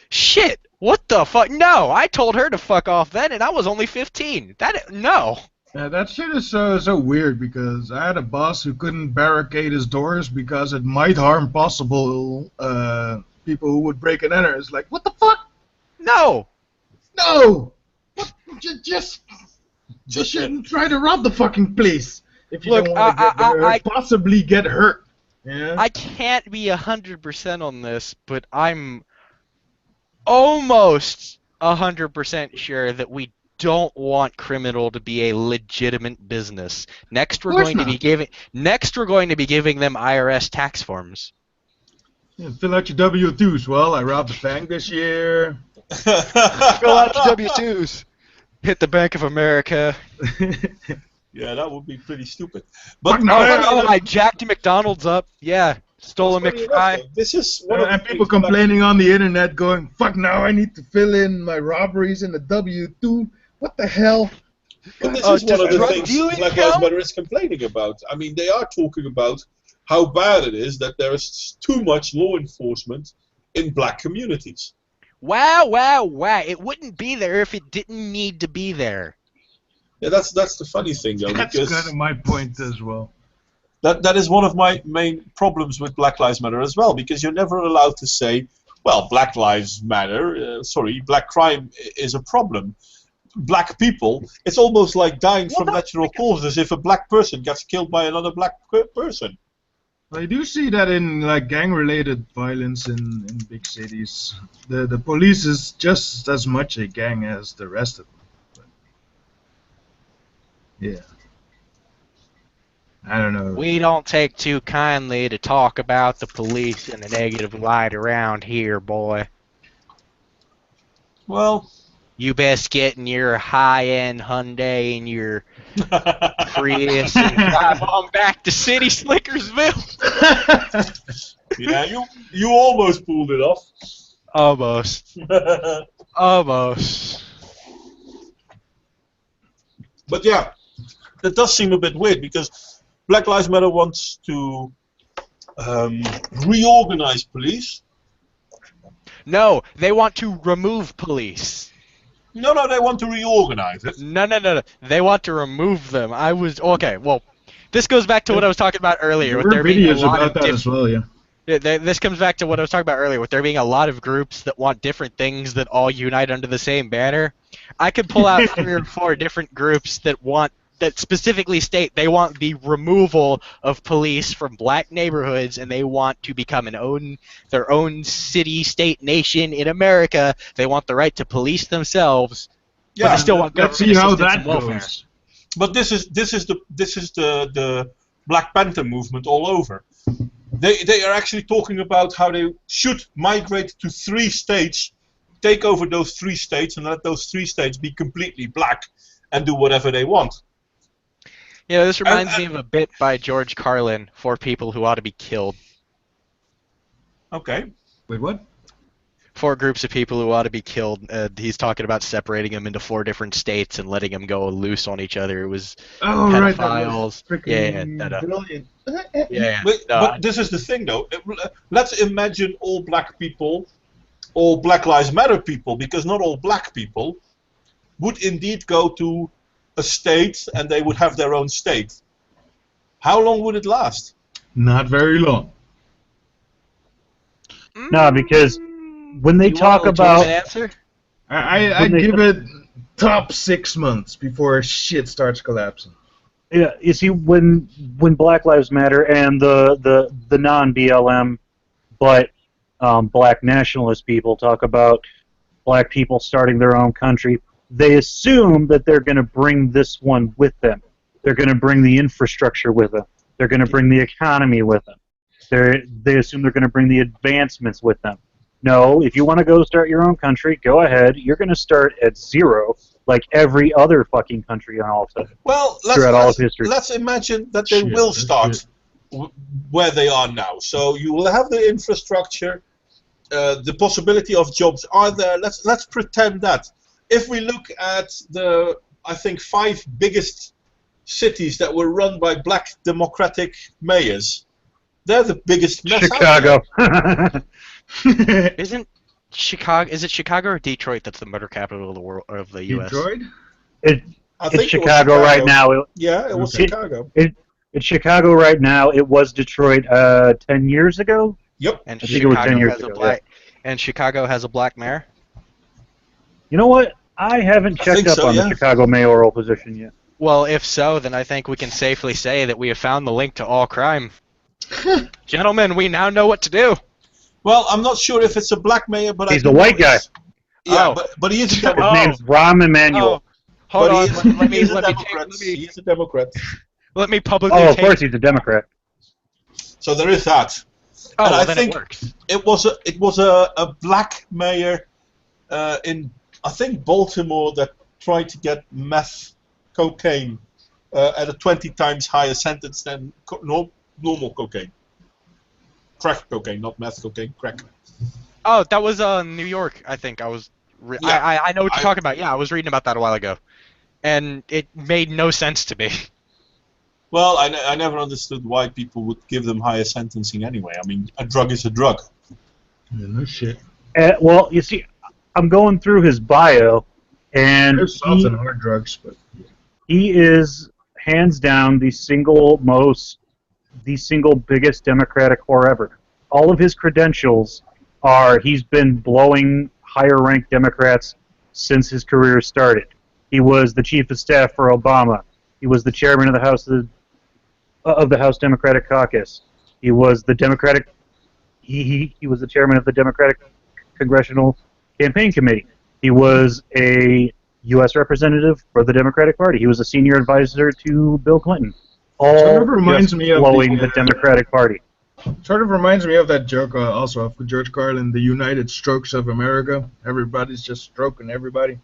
shit! What the fuck? No! I told her to fuck off then, and I was only 15. No! Yeah, that shit is so weird because I had a boss who couldn't barricade his doors because it might harm possible people who would break and enter. It's like, what the fuck? No. No! What? Just shouldn't try to rob the fucking place if you Look, don't want to get there I or possibly get hurt. Yeah. I can't be 100% on this, but I'm almost 100% sure that we don't want criminal to be a legitimate business. Next we're going to be giving them IRS tax forms. Yeah, fill out your W-2s. Well, I robbed a bank this year. Fill out your W-2s. Hit the Bank of America. Yeah, that would be pretty stupid. But I jacked McDonald's up. Yeah, stole a McFry. This is one of the and people things complaining on the internet going, fuck, now I need to fill in my robberies in the W-2. What the hell? But this is one of the drug things dealing Black Lives Matter is complaining about. I mean, they are talking about how bad it is that there is too much law enforcement in black communities. Wow. It wouldn't be there if it didn't need to be there. Yeah, that's the funny thing, though. That's because kind of my point as well. That is one of my main problems with Black Lives Matter as well, because you're never allowed to say, well, Black Lives Matter, black crime is a problem. Black people, it's almost like dying from natural causes if a black person gets killed by another black person. I do see that in like gang-related violence in big cities. The police is just as much a gang as the rest of them. Yeah. I don't know. We don't take too kindly to talk about the police in a negative light around here, boy. Well, you best get in your high-end Hyundai and your Prius and drive on back to City Slickersville. Yeah, you almost pulled it off. Almost. Almost. But yeah, that does seem a bit weird because Black Lives Matter wants to reorganize police. No, they want to remove police. No, they want to reorganize it. No. They want to remove them. Okay. Well, this goes back to what I was talking about earlier. There were videos about that as well, yeah. This comes back to what I was talking about earlier, with there being a lot of groups that want different things that all unite under the same banner. I could pull out 3 or 4 different groups that specifically state they want the removal of police from black neighborhoods, and they want to become their own city, state, nation in America. They want the right to police themselves, but they still want government see how assistance that and welfare. goes. But this is the Black Panther movement all over. They are actually talking about how they should migrate to 3 states, take over those 3 states, and let those 3 states be completely black and do whatever they want. Yeah, this reminds me of a bit by George Carlin, 4 people who ought to be killed. Okay. Wait, what? 4 groups of people who ought to be killed. He's talking about separating them into 4 different states and letting them go loose on each other. It was pedophiles. Brilliant. But this is the thing, though. Let's imagine all black people, all Black Lives Matter people, because not all black people would indeed go to a state and they would have their own state. How long would it last? Not very long. No, because when they talk about... Answer? I give it top 6 months before shit starts collapsing. Yeah, you see, when Black Lives Matter and the non-BLM but black nationalist people talk about black people starting their own country, they assume that they're going to bring this one with them. They're going to bring the infrastructure with them. They're going to bring the economy with them. They assume they're going to bring the advancements with them. No, if you want to go start your own country, go ahead. You're going to start at 0, like every other fucking country on all time. Well, throughout all of history. Let's imagine that they will start where they are now. So you will have the infrastructure, the possibility of jobs are there. Let's pretend that. If we look at the, I think, 5 biggest cities that were run by black democratic mayors, they're the biggest mess Chicago. Isn't Chicago? Is it Chicago or Detroit that's the murder capital of the world, of the U.S.? Detroit? I It's think it was Chicago right now. Yeah, it was Okay. Chicago. It's Chicago right now. It was Detroit 10 years ago. Yep. And I think it was 10 Chicago years has a ago, black and Chicago has a black mayor. You know what? I haven't I checked think up so, on yeah. the Chicago mayoral position yet. Well, if so, then I think we can safely say that we have found the link to all crime. Gentlemen, we now know what to do. Well, I'm not sure if it's a black mayor, but He's I a do know white guy. it's- Yeah, Oh. but he is a His Democrat. name's Rahm Emanuel. Hold But on. he is a Democrat. He's a Democrat. Let me publicly Oh, of take. course he's a Democrat. So there is that. Oh, and well, I then think it works. it was a black mayor in I think Baltimore that tried to get meth cocaine at a 20 times higher sentence than normal cocaine. Crack cocaine, not meth cocaine, crack. Oh, that was New York. I think I was. Yeah. I know what you're talking about. Yeah, I was reading about that a while ago, and it made no sense to me. Well, I never understood why people would give them higher sentencing anyway. I mean, a drug is a drug. Yeah, no shit. Well, you see, I'm going through his bio, and There's soft and hard drugs, but he is hands down the single biggest Democratic whore ever. All of his credentials are he's been blowing higher ranked Democrats since his career started. He was the chief of staff for Obama. He was the chairman of the House Democratic Caucus. He was the Democratic. He was the chairman of the Democratic Congressional Campaign Committee. He was a U.S. representative for the Democratic Party. He was a senior advisor to Bill Clinton. All Sort of reminds just me of blowing the, the Democratic Party. sort of reminds me of that joke also of George Carlin, the United Strokes of America. Everybody's just stroking everybody.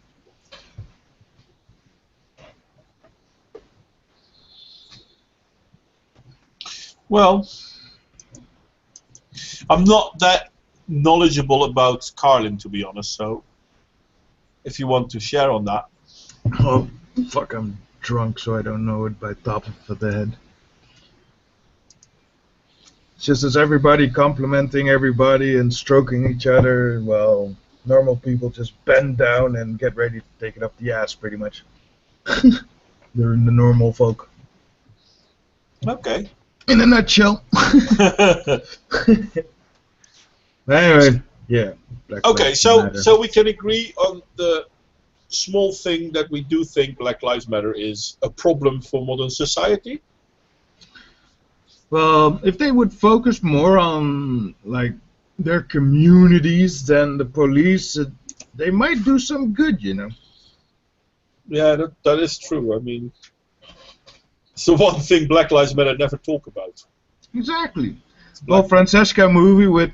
Well, I'm not that knowledgeable about Carlin, to be honest, so if you want to share on that. Oh, fuck, I'm drunk, so I don't know it by top of the head. It's just as everybody complimenting everybody and stroking each other, well, normal people just bend down and get ready to take it up the ass, pretty much. They're the normal folk. Okay. In a nutshell. Anyway, yeah. Black Okay, Lives so Matter. we can agree on the small thing that we do think Black Lives Matter is a problem for modern society. Well, if they would focus more on like their communities than the police, they might do some good, you know. Yeah, that is true. I mean, it's the one thing Black Lives Matter never talk about. Exactly. Well, Francesca movie with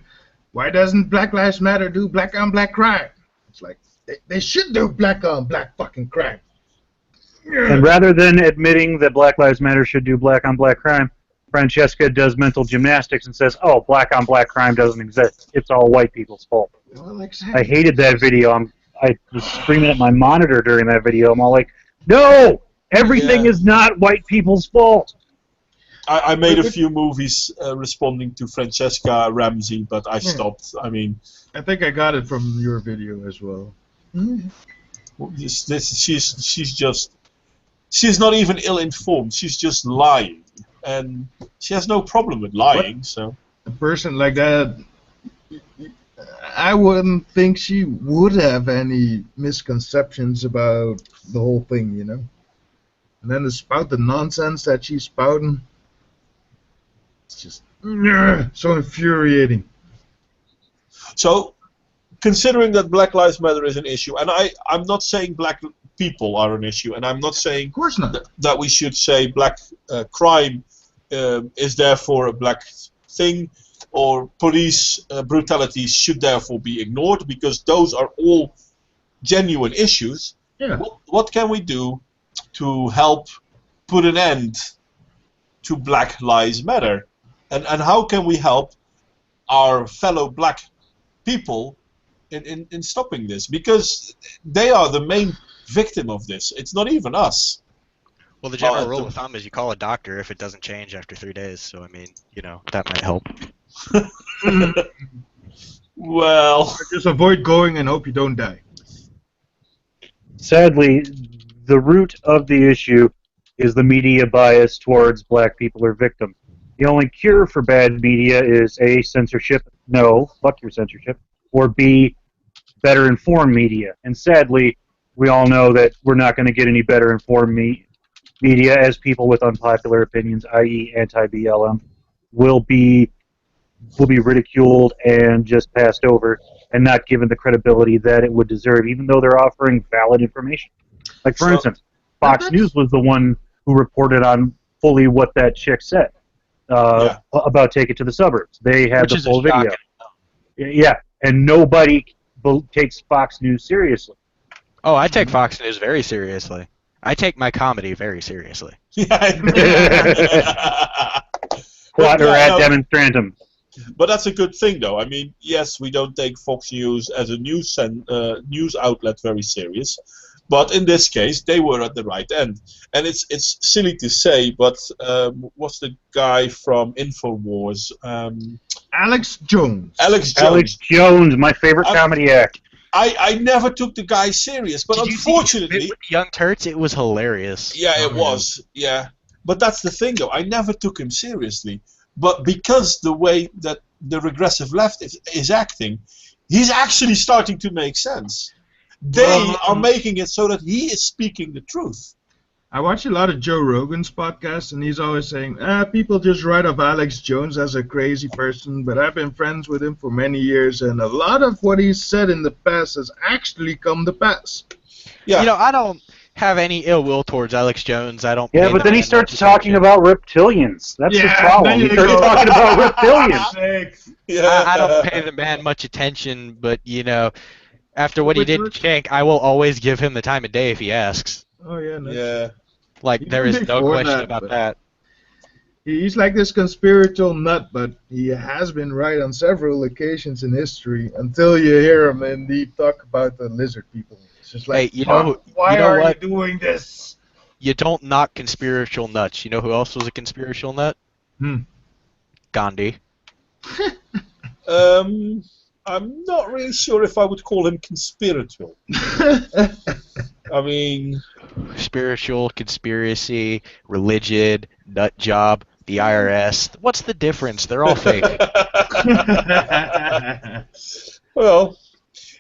why doesn't Black Lives Matter do black on black crime? It's like they should do black on black fucking crime. And rather than admitting that Black Lives Matter should do black on black crime, Francesca does mental gymnastics and says, "Oh, black on black crime doesn't exist. It's all white people's fault." Well, exactly. I hated that video. I was screaming at my monitor during that video. I'm all like, "No! Everything Yeah. is not white people's fault." I made a few movies responding to Francesca Ramsey, but I Yeah. stopped. I mean, I think I got it from your video as well. she's not even ill-informed. She's just lying, and she has no problem with lying. So A person like that, I wouldn't think she would have any misconceptions about the whole thing, you know. And then to spout the nonsense that she's spouting, it's just so infuriating. So, considering that Black Lives Matter is an issue, and I'm not saying black people are an issue, and I'm not saying Of course not. that we should say black crime is therefore a black thing, or police brutality should therefore be ignored, because those are all genuine issues. Yeah. What can we do to help put an end to Black Lives Matter? And how can we help our fellow black people in stopping this? Because they are the main victim of this. It's not even us. Well, the general rule of thumb is you call a doctor if it doesn't change after 3 days. So I mean, you know, that might help. Well, Just avoid going and hope you don't die. Sadly, the root of the issue is the media bias towards black people or victims. The only cure for bad media is A, censorship, no, fuck your censorship, or B, better informed media. And sadly, we all know that we're not going to get any better informed media as people with unpopular opinions, i.e. anti-BLM, will be ridiculed and just passed over and not given the credibility that it would deserve, even though they're offering valid information. Like, for instance, Fox News was the one who reported on fully what that chick said about Take It to the Suburbs. They had the full video. Yeah, and nobody takes Fox News seriously. Oh, I take Fox News very seriously. I take my comedy very seriously. Quater ad demonstrandum. But that's a good thing, though. I mean, yes, we don't take Fox News as a news outlet very serious, but in this case, they were at the right end. And it's silly to say, but what's the guy from Infowars? Alex Jones. Alex Jones, my favorite comedy act. I never took the guy serious, but unfortunately, with Young Turks, it was hilarious. Yeah, it was. Yeah, but that's the thing, though. I never took him seriously. But because the way that the regressive left is acting, he's actually starting to make sense. They are making it so that he is speaking the truth. I watch a lot of Joe Rogan's podcasts, and he's always saying, people just write off Alex Jones as a crazy person, but I've been friends with him for many years, and a lot of what he's said in the past has actually come to pass. Yeah. You know, I don't have any ill will towards Alex Jones. I don't. Yeah, but then he starts talking about reptilians. That's the problem. He starts talking about reptilians. I don't pay the man much attention, but you know, after what he did to Shank, I will always give him the time of day if he asks. Oh yeah. Yeah. Like there is no question about that. He's like this conspiratorial nut, but he has been right on several occasions in history until you hear him and he talk about the lizard people. It's just like, hey, why are you doing this? You don't knock conspiratorial nuts. You know who else was a conspiratorial nut? Gandhi. I'm not really sure if I would call him conspiratorial. I mean, spiritual, conspiracy, religion, nut job, the IRS. What's the difference? They're all fake. Well,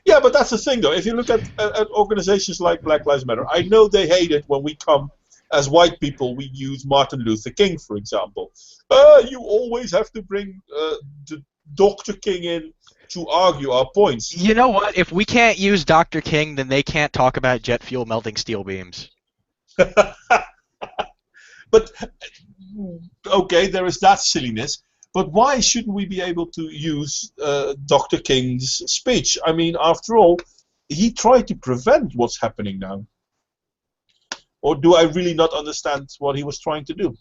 yeah, but that's the thing, though. If you look at organizations like Black Lives Matter, I know they hate it when we come as white people. We use Martin Luther King, for example. You always have to bring Dr. King in to argue our points. You know what? If we can't use Dr. King, then they can't talk about jet fuel melting steel beams. But, okay, there is that silliness. But why shouldn't we be able to use Dr. King's speech? I mean, after all, he tried to prevent what's happening now. Or do I really not understand what he was trying to do?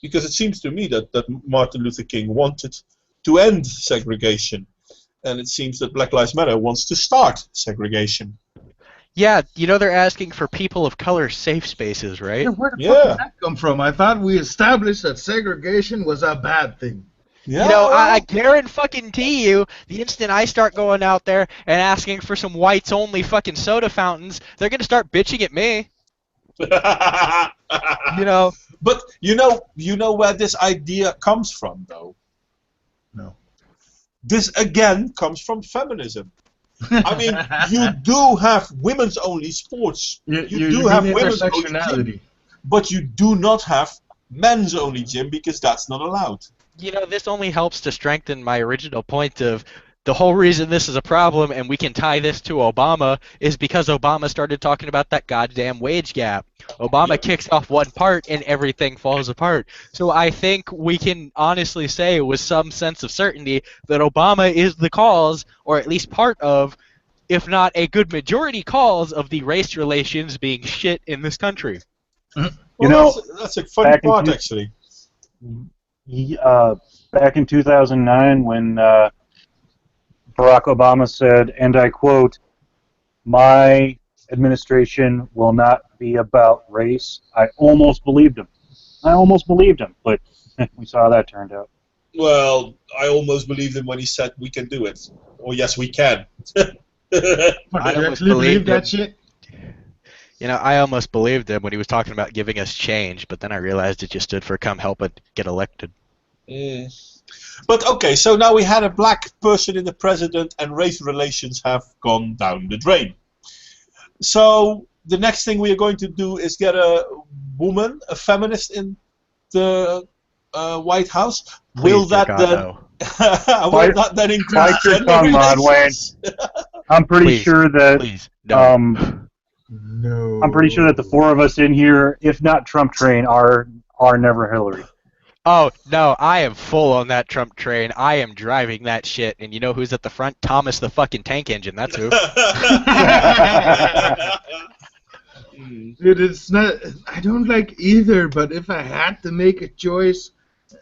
Because it seems to me that Martin Luther King wanted to end segregation. And it seems that Black Lives Matter wants to start segregation. Yeah, you know they're asking for people of color safe spaces, right? Yeah, where the fuck did that come from? I thought we established that segregation was a bad thing. Yeah, you know, I guarantee you, the instant I start going out there and asking for some whites-only fucking soda fountains, they're going to start bitching at me. You know. But you know where this idea comes from, though? No. This, again, comes from feminism. I mean, you do have women's-only sports. You do have women's-only gym, but you do not have men's-only gym because that's not allowed. You know, this only helps to strengthen my original point of the whole reason this is a problem, and we can tie this to Obama, is because Obama started talking about that goddamn wage gap. Obama kicks off one part, and everything falls apart. So I think we can honestly say with some sense of certainty that Obama is the cause, or at least part of, if not a good majority cause, of the race relations being shit in this country. Well, you know, that's a funny part, actually. Back in 2009, when Barack Obama said, and I quote, "My administration will not be about race," I almost believed him. But we saw how that turned out. Well, I almost believed him when he said we can do it. Or yes, we can. What, I did you almost actually believe believed that him. shit? You know, I almost believed him when he was talking about giving us change, but then I realized it just stood for come help it get elected. Mm. But okay, so now we had a black person in the president, and race relations have gone down the drain. So the next thing we are going to do is get a woman, a feminist, in the White House. Will Please, dear that God, then? no. Will that then increase Bite your gender tongue, Ron Wayne. relations? I'm pretty Please, sure that please, no. No. I'm pretty sure that the four of us in here, if not Trump train, are never Hillary. Oh, no, I am full on that Trump train. I am driving that shit. And you know who's at the front? Thomas the fucking tank engine. That's who. Dude, it's not. I don't like either, but if I had to make a choice,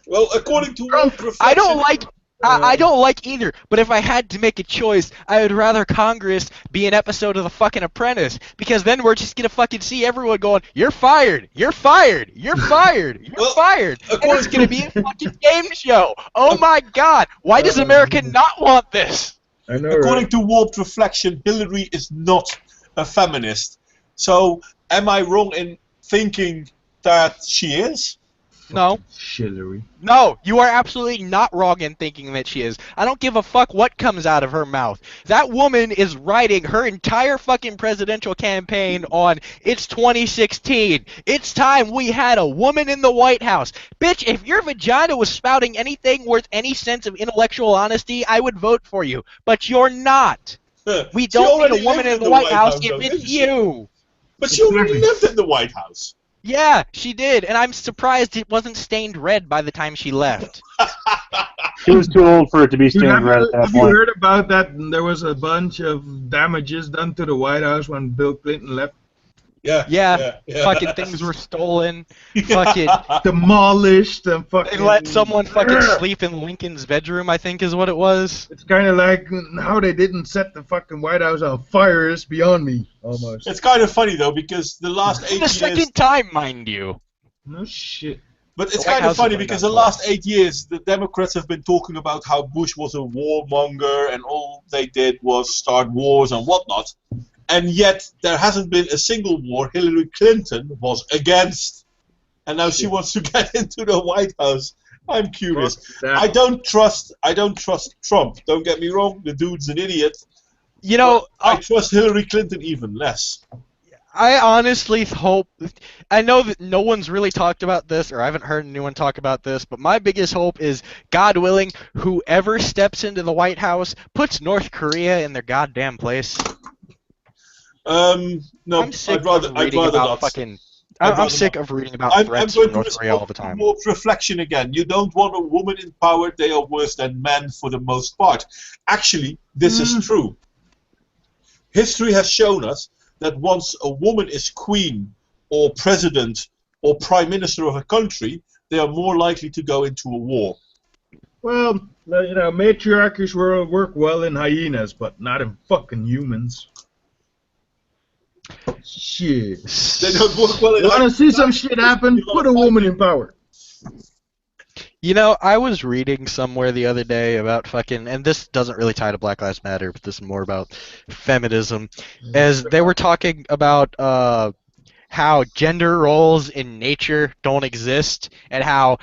Well, according to Trump. Reflection, I don't like. I don't like either, but if I had to make a choice, I would rather Congress be an episode of The fucking Apprentice, because then we're just gonna fucking see everyone going, "You're fired, you're fired, you're fired, you're Well, fired," and according it's gonna to- be a fucking game show. Oh my God, why does America not want this? I know, According right? to Warped Reflection, Hillary is not a feminist. So, am I wrong in thinking that she is? No. Shillery. No, you are absolutely not wrong in thinking that she is. I don't give a fuck what comes out of her mouth. That woman is writing her entire fucking presidential campaign on it's 2016. It's time we had a woman in the White House. Bitch, if your vagina was spouting anything worth any sense of intellectual honesty, I would vote for you. But you're not. We She don't already need a woman lived in the White House though, if it's didn't she? you. But she already Exactly. lived in the White House. Yeah, she did, and I'm surprised it wasn't stained red by the time she left. She was too old for it to be Dude, stained red at that have you point. heard about that? There was a bunch of damages done to the White House when Bill Clinton left. Yeah, fucking things were stolen. Fucking Demolished and fucking. they let someone fucking sleep in Lincoln's bedroom, I think is what it was. It's kind of like how they didn't set the fucking White House on fire is beyond me, almost. It's kind of funny though, because the last 8 The years. second time, mind you. No shit. But it's The White kind of House funny has been because done the last twice. 8 years, the Democrats have been talking about how Bush was a warmonger and all they did was start wars and whatnot. And yet, there hasn't been a single war Hillary Clinton was against. And now she wants to get into the White House. I'm curious. Fuck that. I don't trust Trump. Don't get me wrong, the dude's an idiot. You know, I trust Hillary Clinton even less. I honestly hope. I know that no one's really talked about this, or I haven't heard anyone talk about this, but my biggest hope is, God willing, whoever steps into the White House puts North Korea in their goddamn place. No, I'm sick I'd rather of reading not. about fucking. I'd I'm rather sick not. of reading about I'm threats going from to North Korea all the time. more reflection again. You don't want a woman in power. They are worse than men for the most part. Actually, this is true. History has shown us that once a woman is queen or president or prime minister of a country, they are more likely to go into a war. Well, you know, matriarchies work well in hyenas, but not in fucking humans. Shit. They don't work well in You want to see some shit happen? Put a woman in power. You know, I was reading somewhere the other day about fucking, and this doesn't really tie to Black Lives Matter, but this is more about feminism, as they were talking about how gender roles in nature don't exist, and how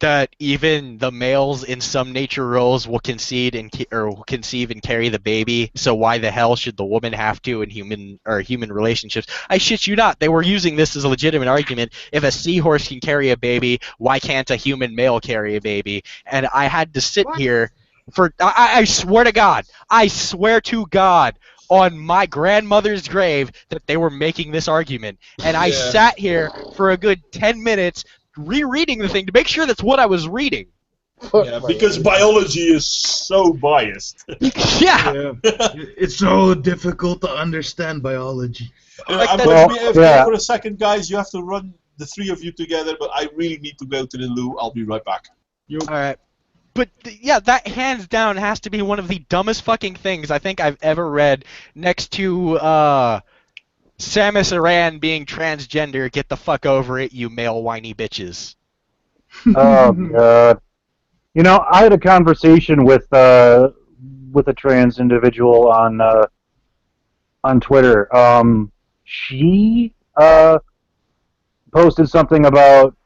that even the males in some nature roles will concede and will conceive and carry the baby. So why the hell should the woman have to in human relationships? I shit you not. They were using this as a legitimate argument. If a seahorse can carry a baby, why can't a human male carry a baby? And I had to sit here for. I swear to God. I swear to God. On my grandmother's grave that they were making this argument. And I sat here for a good 10 minutes rereading the thing to make sure that's what I was reading. Yeah, because biology is so biased. Yeah. It's so difficult to understand biology. Like I'm that- going to be AFK for a second, guys. You have to run the three of you together, but I really need to go to the loo. I'll be right back. All right. But yeah, that hands down has to be one of the dumbest fucking things I think I've ever read, next to Samus Aran being transgender. Get the fuck over it, you male whiny bitches. Oh God! You know, I had a conversation with a trans individual on on Twitter. She posted something about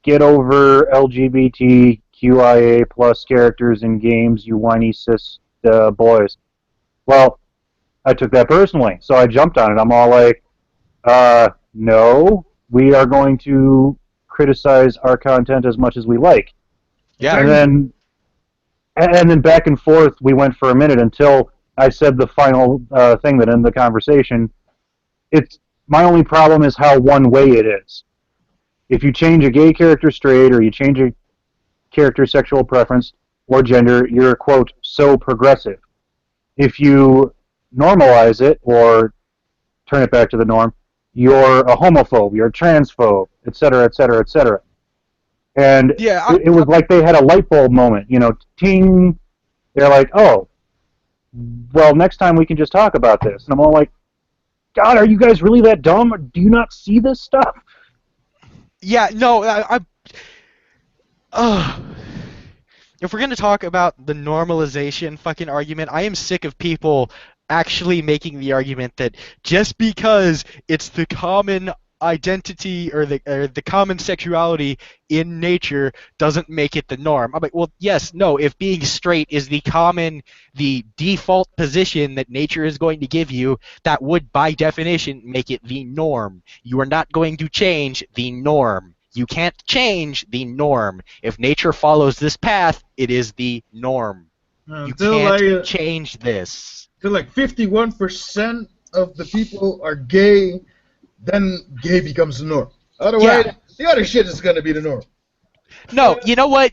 get over LGBTQIA plus characters in games, you whiny cis boys. Well, I took that personally, so I jumped on it. I'm all like, no, we are going to criticize our content as much as we like. Yeah. And then back and forth we went for a minute until I said the final thing that ended the conversation. It's my only problem is how one way it is. If you change a gay character straight, or you change a character sexual preference or gender, you're, quote, so progressive. If you normalize it or turn it back to the norm, you're a homophobe, you're a transphobe, etc., etc., etc. And Yeah, it was like they had a light bulb moment, ting. They're like, oh, well, next time we can just talk about this. And I'm all like, God, are you guys really that dumb? Do you not see this stuff? yeah, no, if we're gonna talk about the normalization fucking argument, I am sick of people actually making the argument that just because it's the common identity or the common sexuality in nature doesn't make it the norm. I'm like, well, yes, no, if being straight is the default position that nature is going to give you, that would by definition make it the norm. You are not going to change the norm. You can't change the norm. If nature follows this path, it is the norm. You can't change this. Till like 51% of the people are gay, then gay becomes the norm. Otherwise, the other shit is gonna be the norm. No, you know what?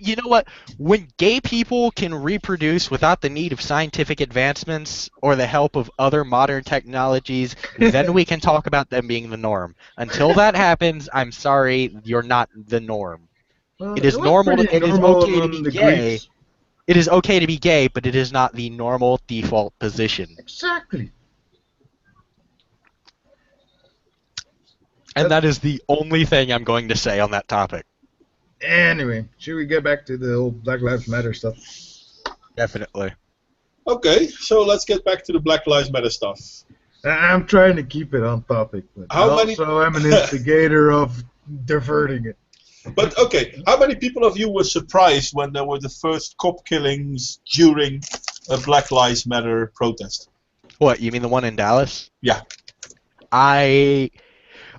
When gay people can reproduce without the need of scientific advancements or the help of other modern technologies, then we can talk about them being the norm. Until that happens, I'm sorry, you're not the norm. Well, It is normal. It is okay to be gay. It is okay to be gay, but it is not the normal default position. Exactly. And that is the only thing I'm going to say on that topic. Anyway, should we get back to the whole Black Lives Matter stuff? Definitely. Okay, so let's get back to the Black Lives Matter stuff. I'm trying to keep it on topic, but I'm an instigator of diverting it. But okay, how many people of you were surprised when there were the first cop killings during a Black Lives Matter protest? What, you mean the one in Dallas? Yeah.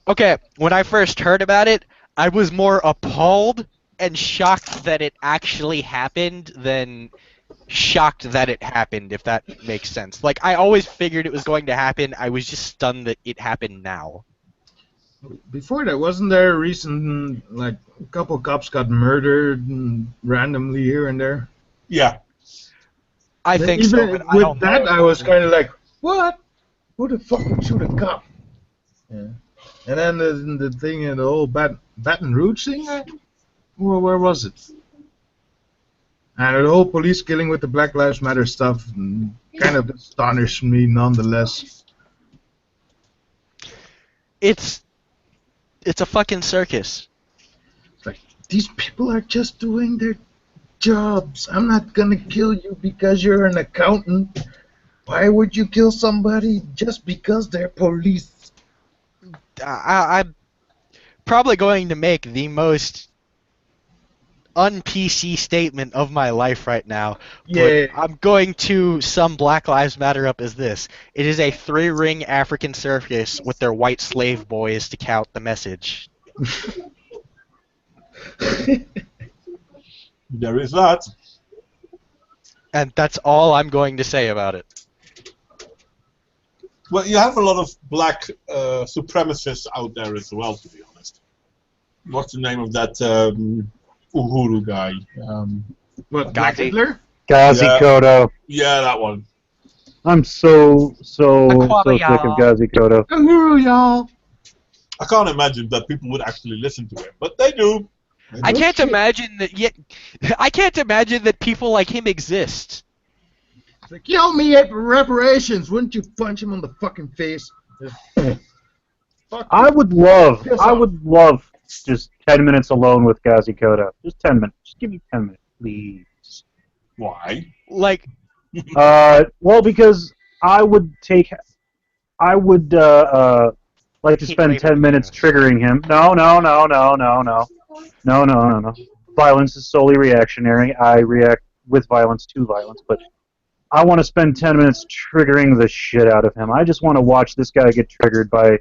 Okay, when I first heard about it, I was more appalled and shocked that it actually happened than shocked that it happened, if that makes sense. Like, I always figured it was going to happen, I was just stunned that it happened now. Before that, wasn't there a recent, like, a couple cops got murdered randomly here and there? Yeah. I think so, but I don't know. I was kind of like, what? Who the fuck would shoot a cop? Yeah. And then the thing, the whole Baton Rouge thing, where was it? And the whole police killing with the Black Lives Matter stuff kind of astonished me nonetheless. It's a fucking circus. It's like, these people are just doing their jobs. I'm not gonna kill you because you're an accountant. Why would you kill somebody just because they're police? I'm probably going to make the most un-PC statement of my life right now. Yeah. But I'm going to sum Black Lives Matter up as this. It is a 3-ring African circus with their white slave boys to count the message. There is that. And that's all I'm going to say about it. Well, you have a lot of black supremacists out there as well, to be honest. What's the name of that Uhuru guy? What, Black Hitler? Ghazi Kodo. Yeah, that one. I'm so sick of y'all. Ghazi Kodo. Uhuru, y'all. I can't imagine that people would actually listen to him, but they do. I can't imagine that people like him exist. It's like, you owe me reparations. Wouldn't you punch him on the fucking face? I would love just 10 minutes alone with Ghazi Kodo. Just 10 minutes. Just give me 10 minutes, please. Why? Like, Well, because I would take I would like to spend 10 minutes triggering him. No. Violence is solely reactionary. I react with violence to violence, but I want to spend 10 minutes triggering the shit out of him. I just want to watch this guy get triggered by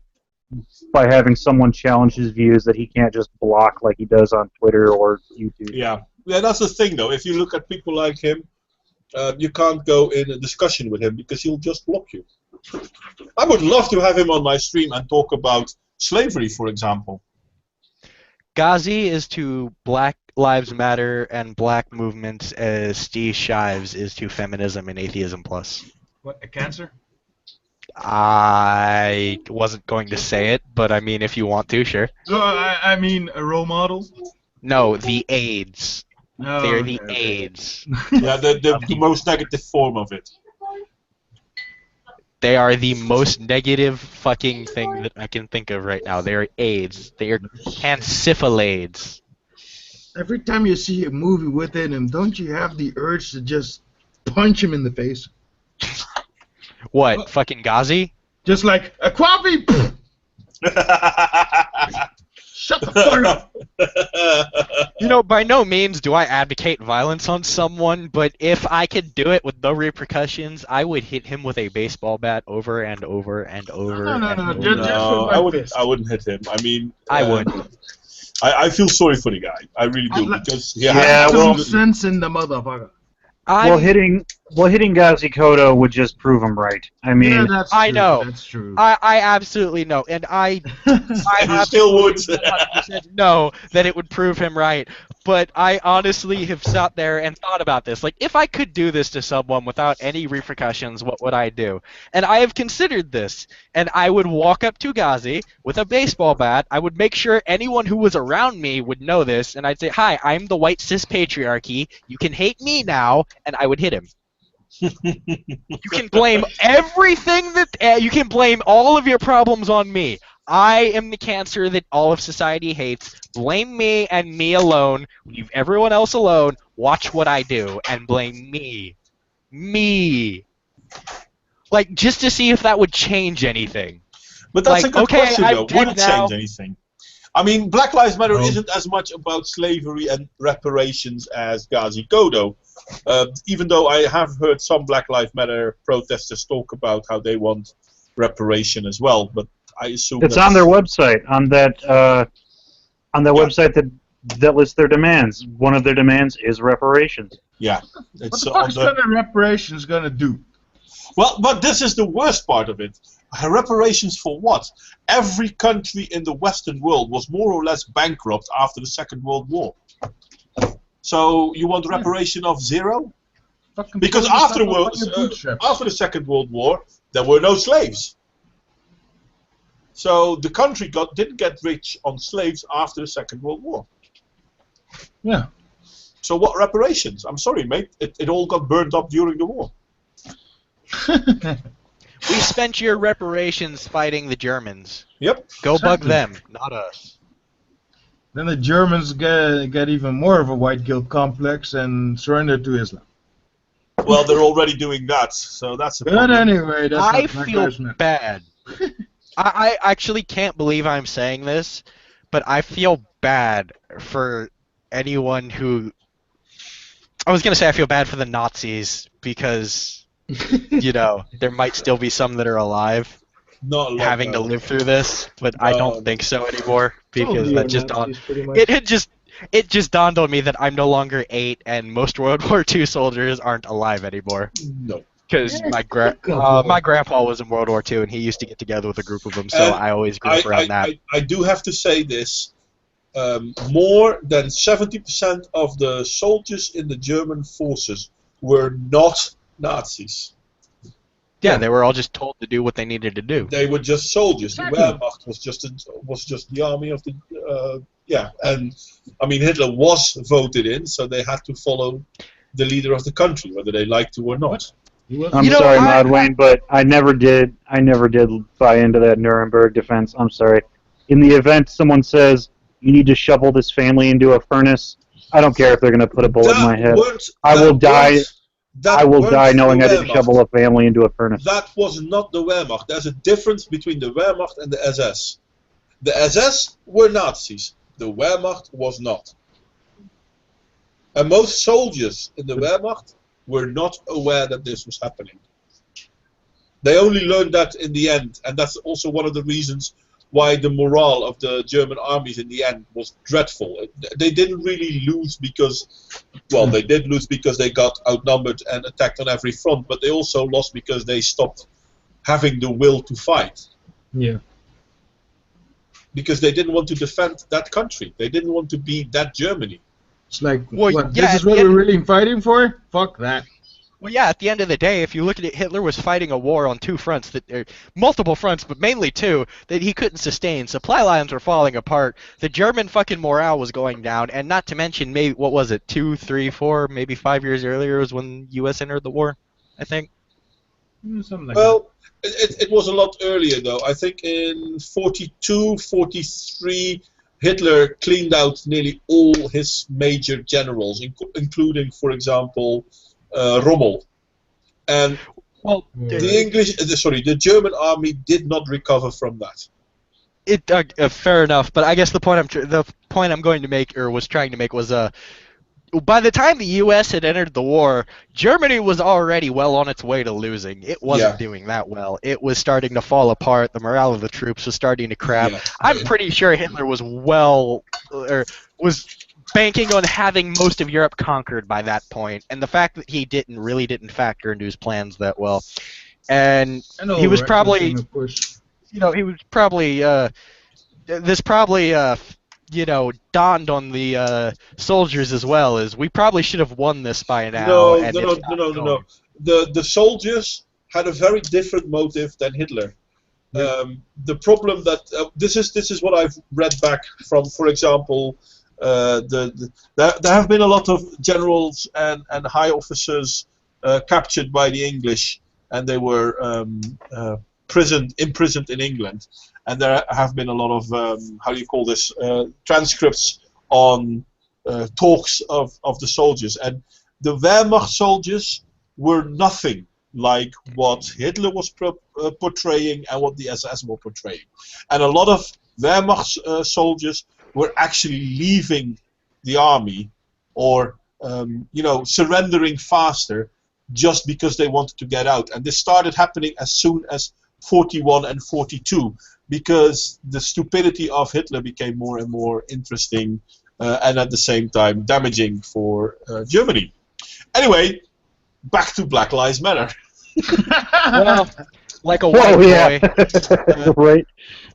having someone challenge his views that he can't just block like he does on Twitter or YouTube. Yeah, that's the thing, though. If you look at people like him, you can't go in a discussion with him because he'll just block you. I would love to have him on my stream and talk about slavery, for example. Ghazi is to Black Lives Matter and black movements as Steve Shives is to feminism and atheism plus. What, a cancer? I wasn't going to say it, but I mean, if you want to, sure. No, I mean a role model? No, the AIDS. No, They're the AIDS. Yeah, the most negative form of it. They are the most negative fucking thing that I can think of right now. They are AIDS. They are cancifilades. Every time you see a movie with him, don't you have the urge to just punch him in the face? What? Fucking Ghazi? Just like, a coffee! Shut the fuck up! You know, by no means do I advocate violence on someone, but if I could do it with no repercussions, I would hit him with a baseball bat over and over and over. No, over. just I wouldn't hit him. I mean, I would. I feel sorry for the guy. I really do because some sense in the motherfucker. Well, hitting Ghazi Kodo would just prove him right. I mean, yeah, that's true. I know. That's true. I absolutely know, and I still would 100% know that it would prove him right. But I honestly have sat there and thought about this. Like, if I could do this to someone without any repercussions, what would I do? And I have considered this. And I would walk up to Ghazi with a baseball bat. I would make sure anyone who was around me would know this. And I'd say, "Hi, I'm the white cis patriarchy. You can hate me now." And I would hit him. You can blame everything you can blame all of your problems on me. I am the cancer that all of society hates. Blame me and me alone. Leave everyone else alone. Watch what I do and blame me. Me. Like, just to see if that would change anything. But that's like, a good okay, question, though. Would it now. change anything? I mean, Black Lives Matter isn't as much about slavery and reparations as Ghazi Kodo. Even though I have heard some Black Lives Matter protesters talk about how they want reparation as well, but I assume it's on their website, on that website that lists their demands. One of their demands is reparations. Yeah. What the fuck is that reparations gonna do? Well, but this is the worst part of it. Reparations for what? Every country in the Western world was more or less bankrupt after the Second World War. So you want reparation of zero? Because afterwards, after the Second World War, there were no slaves. So the country didn't get rich on slaves after the Second World War. Yeah. So what reparations? I'm sorry, mate. It all got burned up during the war. We spent your reparations fighting the Germans. Yep. Go bug them, not us. Then the Germans get even more of a white guilt complex and surrender to Islam. Well, they're already doing that, so that's a problem. But anyway, that's I not feel bad. I actually can't believe I'm saying this, but I feel bad for anyone who... I was going to say I feel bad for the Nazis, because, you know, there might still be some that are alive having to live through this, but I don't think so anymore, because that just dawned... It just dawned on me that I'm no longer 8, and most World War II soldiers aren't alive anymore. No. Because my grandpa was in World War II, and he used to get together with a group of them, so I always grew up around that. I do have to say this. More than 70% of the soldiers in the German forces were not Nazis. Yeah, they were all just told to do what they needed to do. They were just soldiers. The Wehrmacht was just the army of the... and I mean, Hitler was voted in, so they had to follow the leader of the country, whether they liked to or not. I'm sorry, Modwayne, but I never did buy into that Nuremberg defense. I'm sorry. In the event someone says, you need to shovel this family into a furnace, I don't care if they're going to put a bullet in my head. I will die. that I will weren't die the knowing I didn't Wehrmacht. shovel a family into a furnace. That was not the Wehrmacht. There's a difference between the Wehrmacht and the SS. The SS were Nazis. The Wehrmacht was not. And most soldiers in the Wehrmacht were not aware that this was happening. They only learned that in the end, and that's also one of the reasons why the morale of the German armies in the end was dreadful. They didn't really lose because, well, they did lose because they got outnumbered and attacked on every front, but they also lost because they stopped having the will to fight. Yeah. Because they didn't want to defend that country. They didn't want to be that Germany. It's like, Well, what, yeah, this is at what the we're end- really fighting for? Fuck that. Well, yeah, at the end of the day, if you look at it, Hitler was fighting a war on two fronts, multiple fronts, but mainly two, that he couldn't sustain. Supply lines were falling apart. The German fucking morale was going down, and not to mention, maybe, what was it, 2, 3, 4, maybe 5 years earlier was when U.S. entered the war, I think. Something like Well, it was a lot earlier, though. I think in 42, 43, Hitler cleaned out nearly all his major generals, including, for example, Rommel. And Well, the German army did not recover from that. fair enough, but I guess the point I'm going to make, or was trying to make, was by the time the U.S. had entered the war, Germany was already well on its way to losing. It wasn't doing that well. It was starting to fall apart. The morale of the troops was starting to crap. Yeah. I'm pretty sure Hitler was was banking on having most of Europe conquered by that point, and the fact that he really didn't factor into his plans that well. And he was probably, he was probably, this probably, dawned on the soldiers as well, as we probably should have won this by now. No. The soldiers had a very different motive than Hitler. Yeah. The problem that this is what I've read back from, for example, there have been a lot of generals and high officers captured by the English, and they were imprisoned in England. And there have been a lot of transcripts on talks of the soldiers. And the Wehrmacht soldiers were nothing like what Hitler was portraying and what the SS were portraying. And a lot of Wehrmacht soldiers were actually leaving the army or surrendering faster just because they wanted to get out. And this started happening as soon as 41 and 42 because the stupidity of Hitler became more and more interesting and at the same time damaging for Germany. Anyway, back to Black Lives Matter. Well, like a white boy, Right.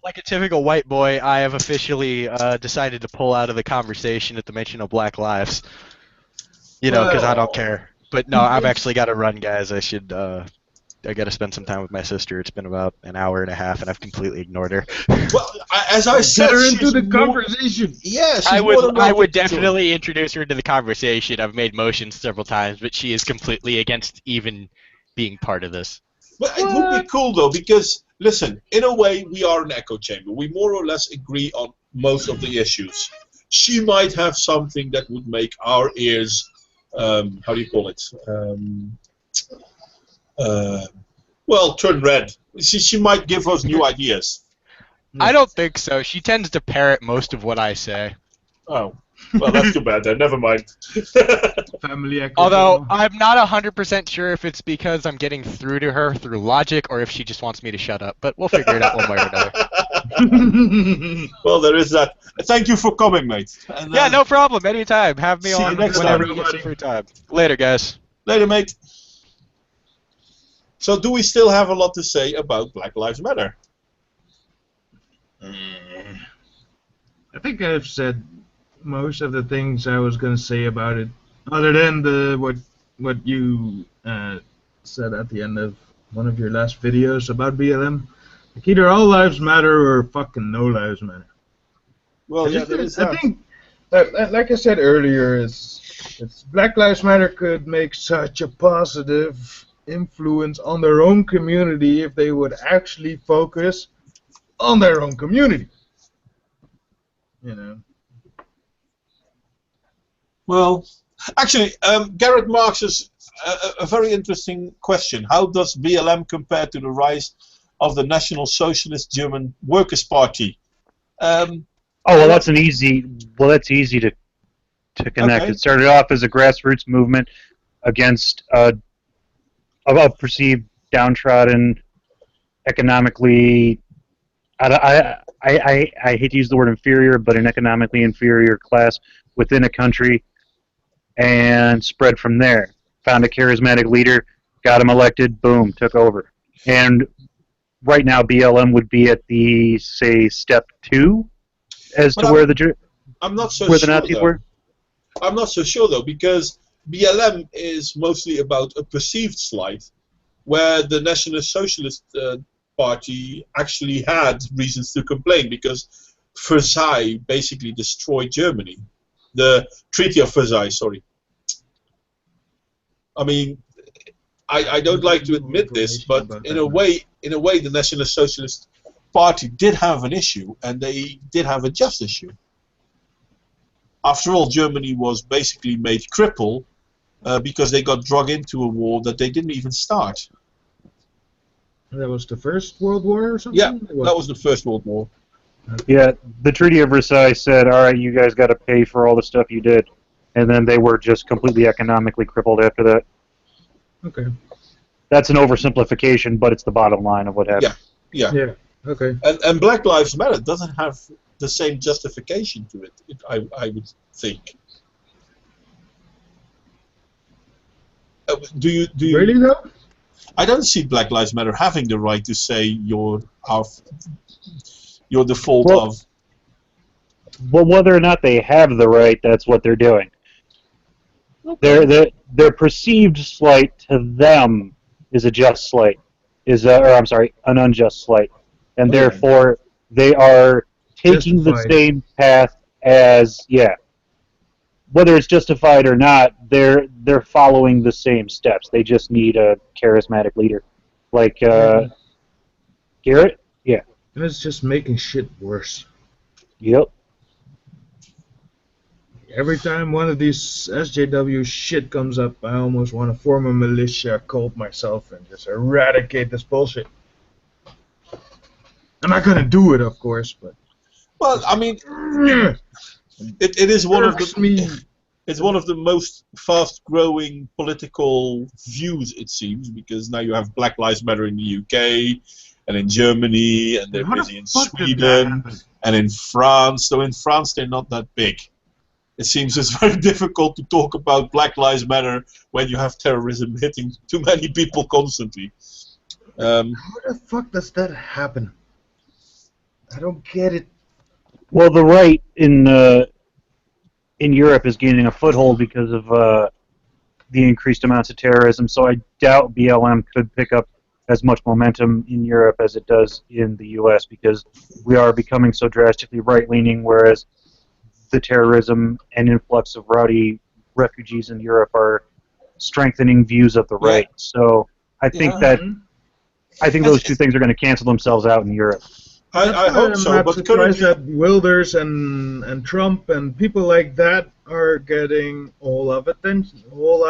like a typical white boy, I have officially decided to pull out of the conversation at the mention of Black Lives. Because I don't care. But no, I've actually got to run, guys. I got to spend some time with my sister. It's been about an hour and a half, and I've completely ignored her. Well, as I said, get her into the conversation. Yes, I would definitely introduce her into the conversation. I've made motions several times, but she is completely against even being part of this. But it would be cool though, because listen, in a way, we are an echo chamber. We more or less agree on most of the issues. She might have something that would make our ears, turn red. She might give us new ideas. I don't think so. She tends to parrot most of what I say. Oh, well, that's too bad then. Never mind. Family echo. Although, I'm not 100% sure if it's because I'm getting through to her through logic or if she just wants me to shut up, but we'll figure it out one way or another. Well, there is that. Thank you for coming, mate. And, yeah, no problem. Anytime. Have me see on you next whenever time. you get some free time. Later, guys. Later, mate. So, do we still have a lot to say about Black Lives Matter? I think I've said most of the things I was going to say about it, other than what you said at the end of one of your last videos about BLM. Like either all lives matter or fucking no lives matter. Well, yeah, there is that. I think, like I said earlier, it's Black Lives Matter could make such a positive influence on their own community if they would actually focus on their own community. Well, actually, Garrett Marx's a very interesting question. How does BLM compare to the rise of the National Socialist German Workers' Party? Oh well, that's easy to connect. Okay. It started off as a grassroots movement against a perceived downtrodden, economically. I hate to use the word inferior, but an economically inferior class within a country, and spread from there. Found a charismatic leader, got him elected, boom, took over. And right now, BLM would be at the say step 2 as But to I'm not so where the sure Nazis though. were. I'm not so sure though, because BLM is mostly about a perceived slight, where the National Socialist Party actually had reasons to complain because Versailles basically destroyed Germany. The Treaty of Versailles, sorry. I mean, I don't like to admit this, but in a way, the National Socialist Party did have an issue, and they did have a just issue. After all, Germany was basically made cripple because they got dragged into a war that they didn't even start. That was the First World War or something? Yeah, that was the First World War. Yeah, the Treaty of Versailles said, all right, you guys got to pay for all the stuff you did. And then they were just completely economically crippled after that. Okay. That's an oversimplification, but it's the bottom line of what happened. Yeah. Yeah. Okay. And Black Lives Matter doesn't have the same justification to it, I would think. Do you Really though? I don't see Black Lives Matter having the right to say you're the fault Well, of. Well, whether or not they have the right, that's what they're doing. Okay. Their perceived slight to them is a just slight, an unjust slight, and Okay. therefore they are taking the Justified. same path as whether it's justified or not, they're following the same steps. They just need a charismatic leader, like Garrett. Yeah. And it's just making shit worse. Yep. Every time one of these SJW shit comes up, I almost want to form a militia cult myself and just eradicate this bullshit. I'm not gonna do it, of course, but Well, I mean, it is one of irks me. it's one of the most fast-growing political views, it seems, because now you have Black Lives Matter in the UK and in Germany, and they're How the busy in fuck did that Sweden happen? and in France. Though in France they're not that big. It seems it's very difficult to talk about Black Lives Matter when you have terrorism hitting too many people constantly. How the fuck does that happen? I don't get it. Well, the right in Europe is gaining a foothold because of the increased amounts of terrorism. So I doubt BLM could pick up as much momentum in Europe as it does in the U.S. because we are becoming so drastically right-leaning, whereas the terrorism and influx of rowdy refugees in Europe are strengthening views of the right. So I think those two things are going to cancel themselves out in Europe. I hope I'm so, not but surprised currently that Wilders and Trump and people like that are getting a whole lot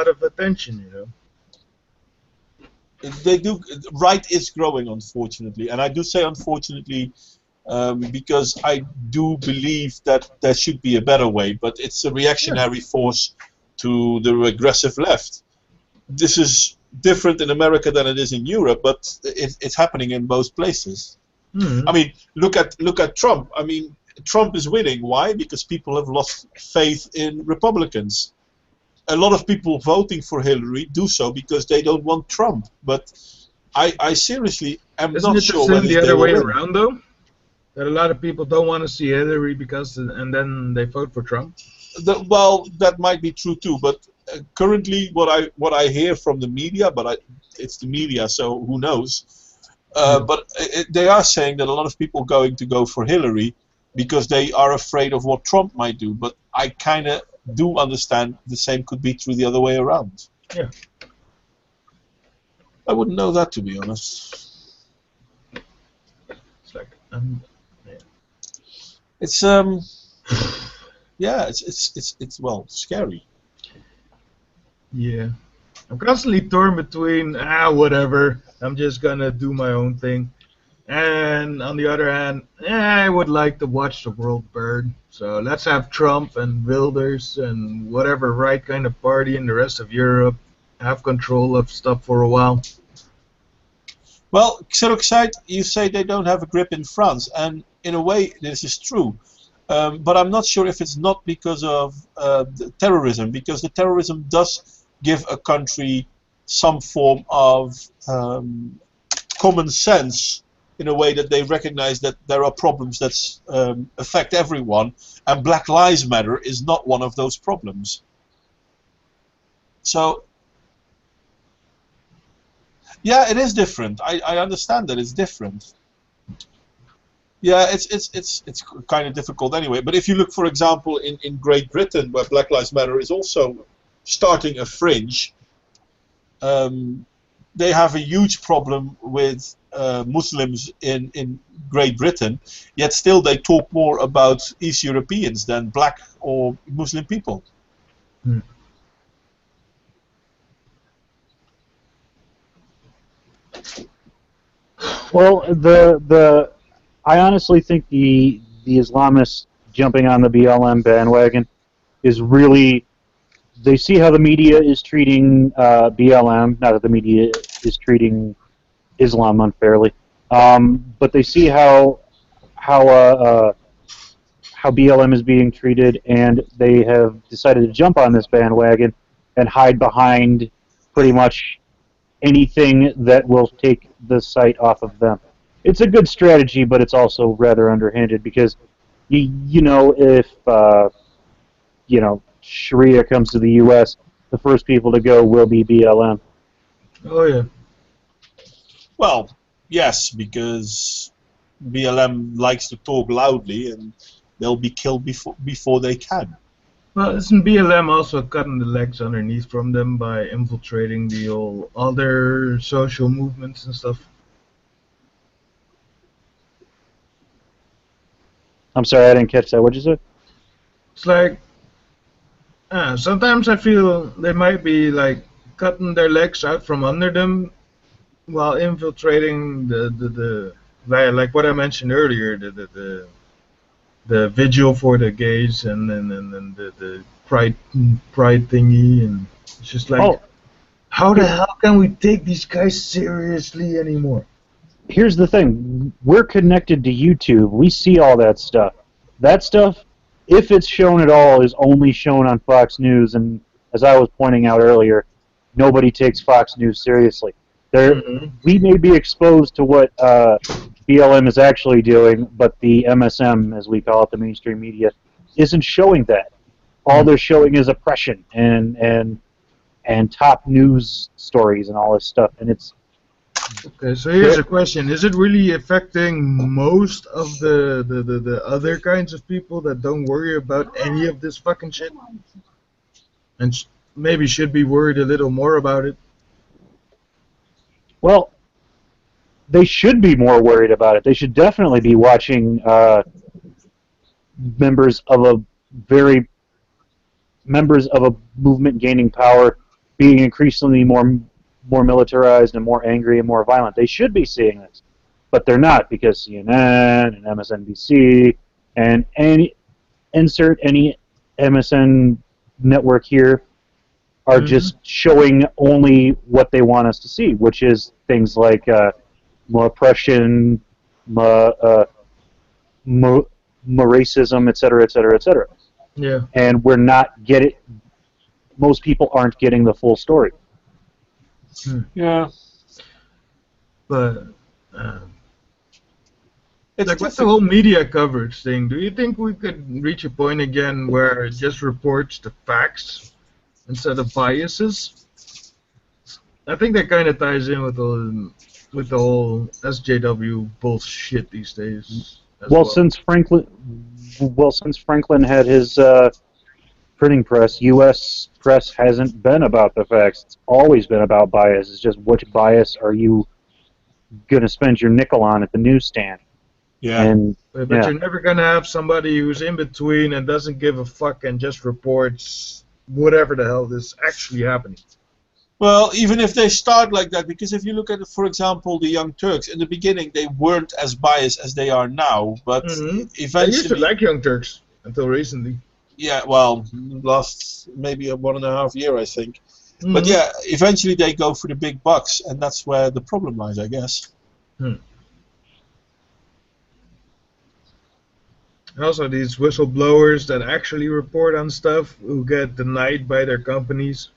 of attention, you know. they do. Right is growing, unfortunately, and I do say unfortunately because I do believe that there should be a better way, but it's a reactionary force to the aggressive left. This is different in America than it is in Europe, but it's happening in both places. Mm-hmm. I mean, look at Trump. I mean, Trump is winning. Why? Because people have lost faith in Republicans. A lot of people voting for Hillary do so because they don't want Trump. But I seriously am Isn't not it sure the whether same the they other will way win. around though? That a lot of people don't want to see Hillary and then they vote for Trump. Well, that might be true too. But currently, what I hear from the media, but it's the media, so who knows? But they are saying that a lot of people are going to go for Hillary because they are afraid of what Trump might do. But I kind of do understand the same could be true the other way around. Yeah. I wouldn't know that, to be honest. It's like It's yeah, it's well scary. yeah. I'm constantly torn between whatever. I'm just gonna do my own thing. And on the other hand, I would like to watch the world burn. So let's have Trump and Wilders and whatever right kind of party in the rest of Europe have control of stuff for a while. Well, Xeroxide, you say they don't have a grip in France, and in a way this is true. But I'm not sure if it's not because of the terrorism, because the terrorism does give a country some form of common sense in a way that they recognize that there are problems that affect everyone, and Black Lives Matter is not one of those problems. So, yeah, it is different. I understand that it's different. Yeah, it's kind of difficult anyway. But if you look, for example, in Great Britain, where Black Lives Matter is also starting a fringe, they have a huge problem with Muslims in Great Britain, yet still they talk more about East Europeans than black or Muslim people. Hmm. Well, I honestly think the Islamists jumping on the BLM bandwagon is really, they see how the media is treating BLM, not that the media is treating Islam unfairly, but they see how BLM is being treated, and they have decided to jump on this bandwagon and hide behind pretty much anything that will take the sight off of them. It's a good strategy, but it's also rather underhanded because you know, if Sharia comes to the U.S., the first people to go will be BLM. Oh yeah. Well, yes, because BLM likes to talk loudly, and they'll be killed before they can. Well, isn't BLM also cutting the legs underneath from them by infiltrating the old other social movements and stuff? I'm sorry, I didn't catch that. What'd you say? It's like sometimes I feel they might be like cutting their legs out from under them while infiltrating like what I mentioned earlier, the vigil for the gays and the pride thingy, and it's just like, how the hell can we take these guys seriously anymore? Here's the thing. We're connected to YouTube. We see all that stuff. That stuff, if it's shown at all, is only shown on Fox News, and as I was pointing out earlier, nobody takes Fox News seriously. We may be exposed to what BLM is actually doing, but the MSM, as we call it, the mainstream media, isn't showing that. All they're showing is oppression and top news stories and all this stuff, and it's. Okay, so here's a question: is it really affecting most of the other kinds of people that don't worry about any of this fucking shit, and maybe should be worried a little more about it? Well, they should be more worried about it. They should definitely be watching members of a movement gaining power being increasingly more militarized and more angry and more violent. They should be seeing this, but they're not, because CNN and MSNBC and insert any MSN network here are just showing only what they want us to see, which is things like more oppression, more racism, etc., etc., etc. Yeah. And we're not getting. Most people aren't getting the full story. Yeah. But it's like with the whole media coverage thing, do you think we could reach a point again where it just reports the facts instead of biases? I think that kind of ties in with the whole SJW bullshit these days. Well, since Franklin had his printing press, U.S. press hasn't been about the facts. It's always been about bias. It's just which bias are you going to spend your nickel on at the newsstand? Yeah. But you're never going to have somebody who's in between and doesn't give a fuck and just reports whatever the hell is actually happening. Well, even if they start like that, because if you look at, for example, the Young Turks, in the beginning they weren't as biased as they are now, but I used to eventually, like Young Turks until recently. yeah, well, last maybe 1.5 years, I think. But Mhm. yeah, eventually they go for the big bucks, and that's where the problem lies, I guess. And also these whistleblowers that actually report on stuff who get denied by their companies.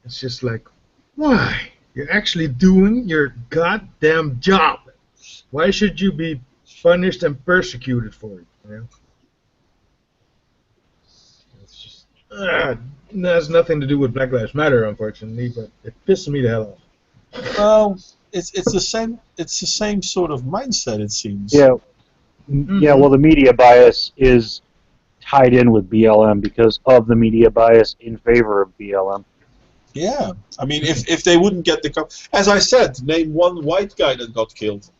It's just like, why? You're actually doing your goddamn job. Why should you be punished and persecuted for it? You know? It's just, it has nothing to do with Black Lives Matter, unfortunately, but it pisses me the hell off. Well, it's the same. It's the same sort of mindset, it seems. Yeah, yeah. Well, the media bias is tied in with BLM because of the media bias in favor of BLM. Yeah, I mean, if they wouldn't get the as I said, name one white guy that got killed.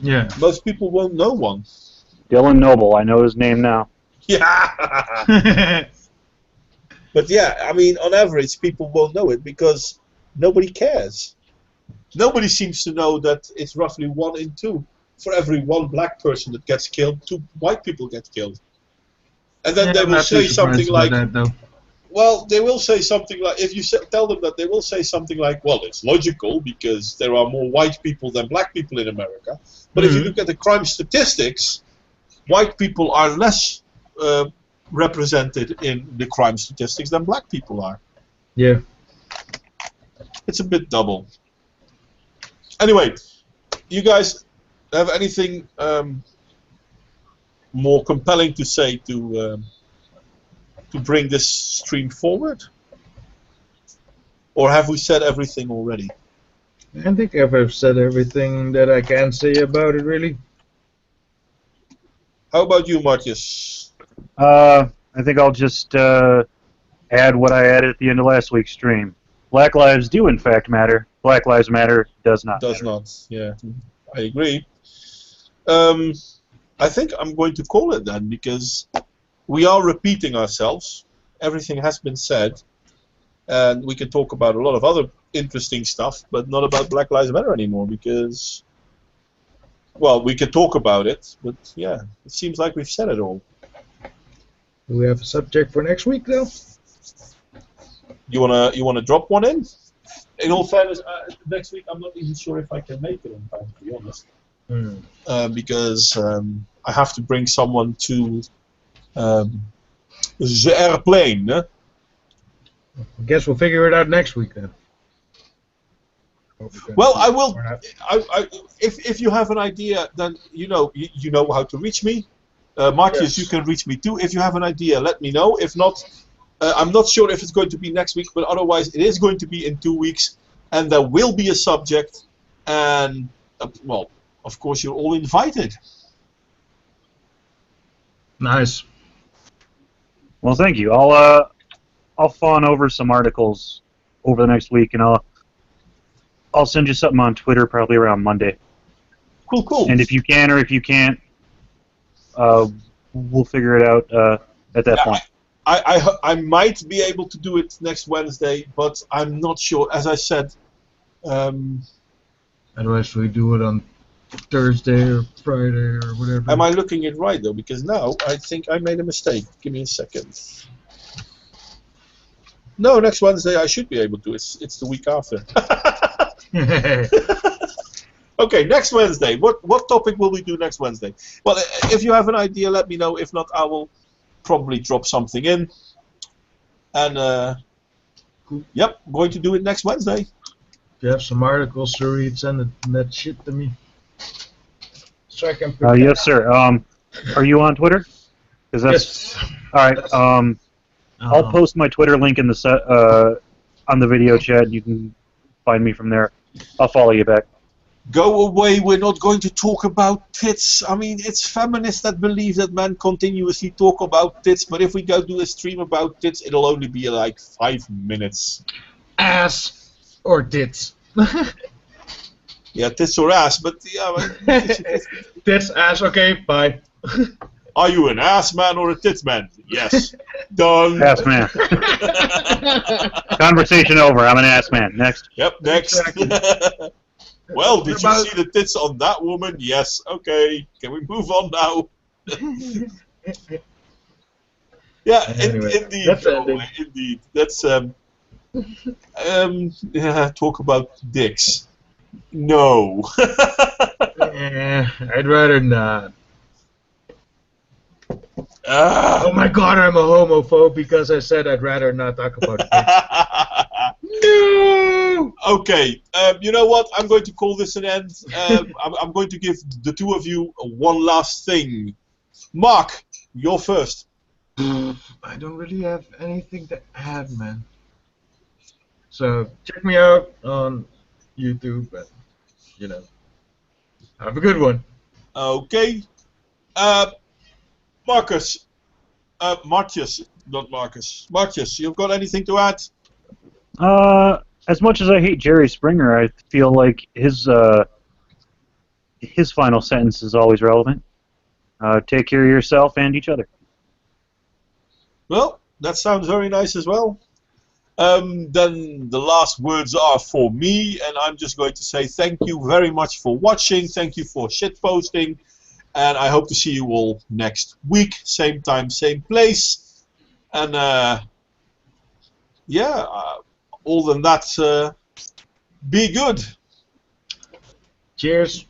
Yeah. Most people won't know one. Dylan Noble, I know his name now. Yeah. But yeah, I mean, on average, people won't know it because nobody cares. Nobody seems to know that it's roughly 1 in 2. For every one black person that gets killed, 2 white people get killed. And then they I'm will not too say something surprised about like, that, though. well, they will say something like, if you tell them that, they will say something like, well, it's logical because there are more white people than black people in America. But if you look at the crime statistics, white people are less represented in the crime statistics than black people are. Yeah. It's a bit double. Anyway, you guys have anything more compelling to say to bring this stream forward? Or have we said everything already? I think I've said everything that I can say about it, really. How about you, Martius? I think I'll just add what I added at the end of last week's stream. Black lives do in fact matter. Black Lives Matter does not Does matter. not. Yeah, I agree. I think I'm going to call it then because we are repeating ourselves. Everything has been said, and we can talk about a lot of other interesting stuff, but not about Black Lives Matter anymore because, well, we can talk about it, but yeah, it seems like we've said it all. Do we have a subject for next week, though? You wanna drop one in? In all fairness, next week I'm not even sure if I can make it on time, to be honest. Because I have to bring someone to the airplane. I guess we'll figure it out next week then. Well, I will. If you have an idea, then you know how to reach me. Martius, you can reach me too. If you have an idea, let me know. If not, I'm not sure if it's going to be next week, but otherwise it is going to be in 2 weeks, and there will be a subject. And well, of course, you're all invited. Nice. Well, thank you. I'll fawn over some articles over the next week, and I'll send you something on Twitter probably around Monday. Cool. And if you can or if you can't, we'll figure it out at that point. I might be able to do it next Wednesday, but I'm not sure. As I said. Otherwise, we do it on Thursday or Friday or whatever. Am I looking it right though? Because now I think I made a mistake. Give me a second. No, next Wednesday I should be able to. It's the week after. Okay, next Wednesday. What topic will we do next Wednesday? Well, if you have an idea, let me know. If not, I will probably drop something in. And yep, going to do it next Wednesday. If you have some articles to read, send that shit to me. So I can. Yes, sir. Are you on Twitter? Yes. All right. I'll post my Twitter link in the on the video chat. You can find me from there. I'll follow you back. Go away, we're not going to talk about tits. I mean, it's feminists that believe that men continuously talk about tits, but if we go do a stream about tits, it'll only be like 5 minutes. Ass or tits. Yeah, tits or ass, but yeah. Tits, ass, okay, bye. Are you an ass man or a tits man? Yes. Done. Ass man. Conversation over. I'm an ass man. Next. Yep, next. Exactly. Well, did you About- see the tits on that woman? Yes. Okay. Can we move on now? Yeah, Anyway, indeed. that's oh, ending. indeed. That's yeah, talk about dicks. No. I'd rather not. Ah. Oh my god, I'm a homophobe because I said I'd rather not talk about dicks. No! Okay, you know what? I'm going to call this an end. I'm going to give the two of you one last thing. Mark, you're first. I don't really have anything to add, man. So check me out on YouTube, and you know, have a good one. Okay. Marcus. Martius, not Marcus. Martius, you've got anything to add? As much as I hate Jerry Springer, I feel like his final sentence is always relevant. Take care of yourself and each other. Well, that sounds very nice as well. Then the last words are for me, and I'm just going to say thank you very much for watching. Thank you for shitposting, and I hope to see you all next week, same time, same place. And yeah, other than that, be good. Cheers.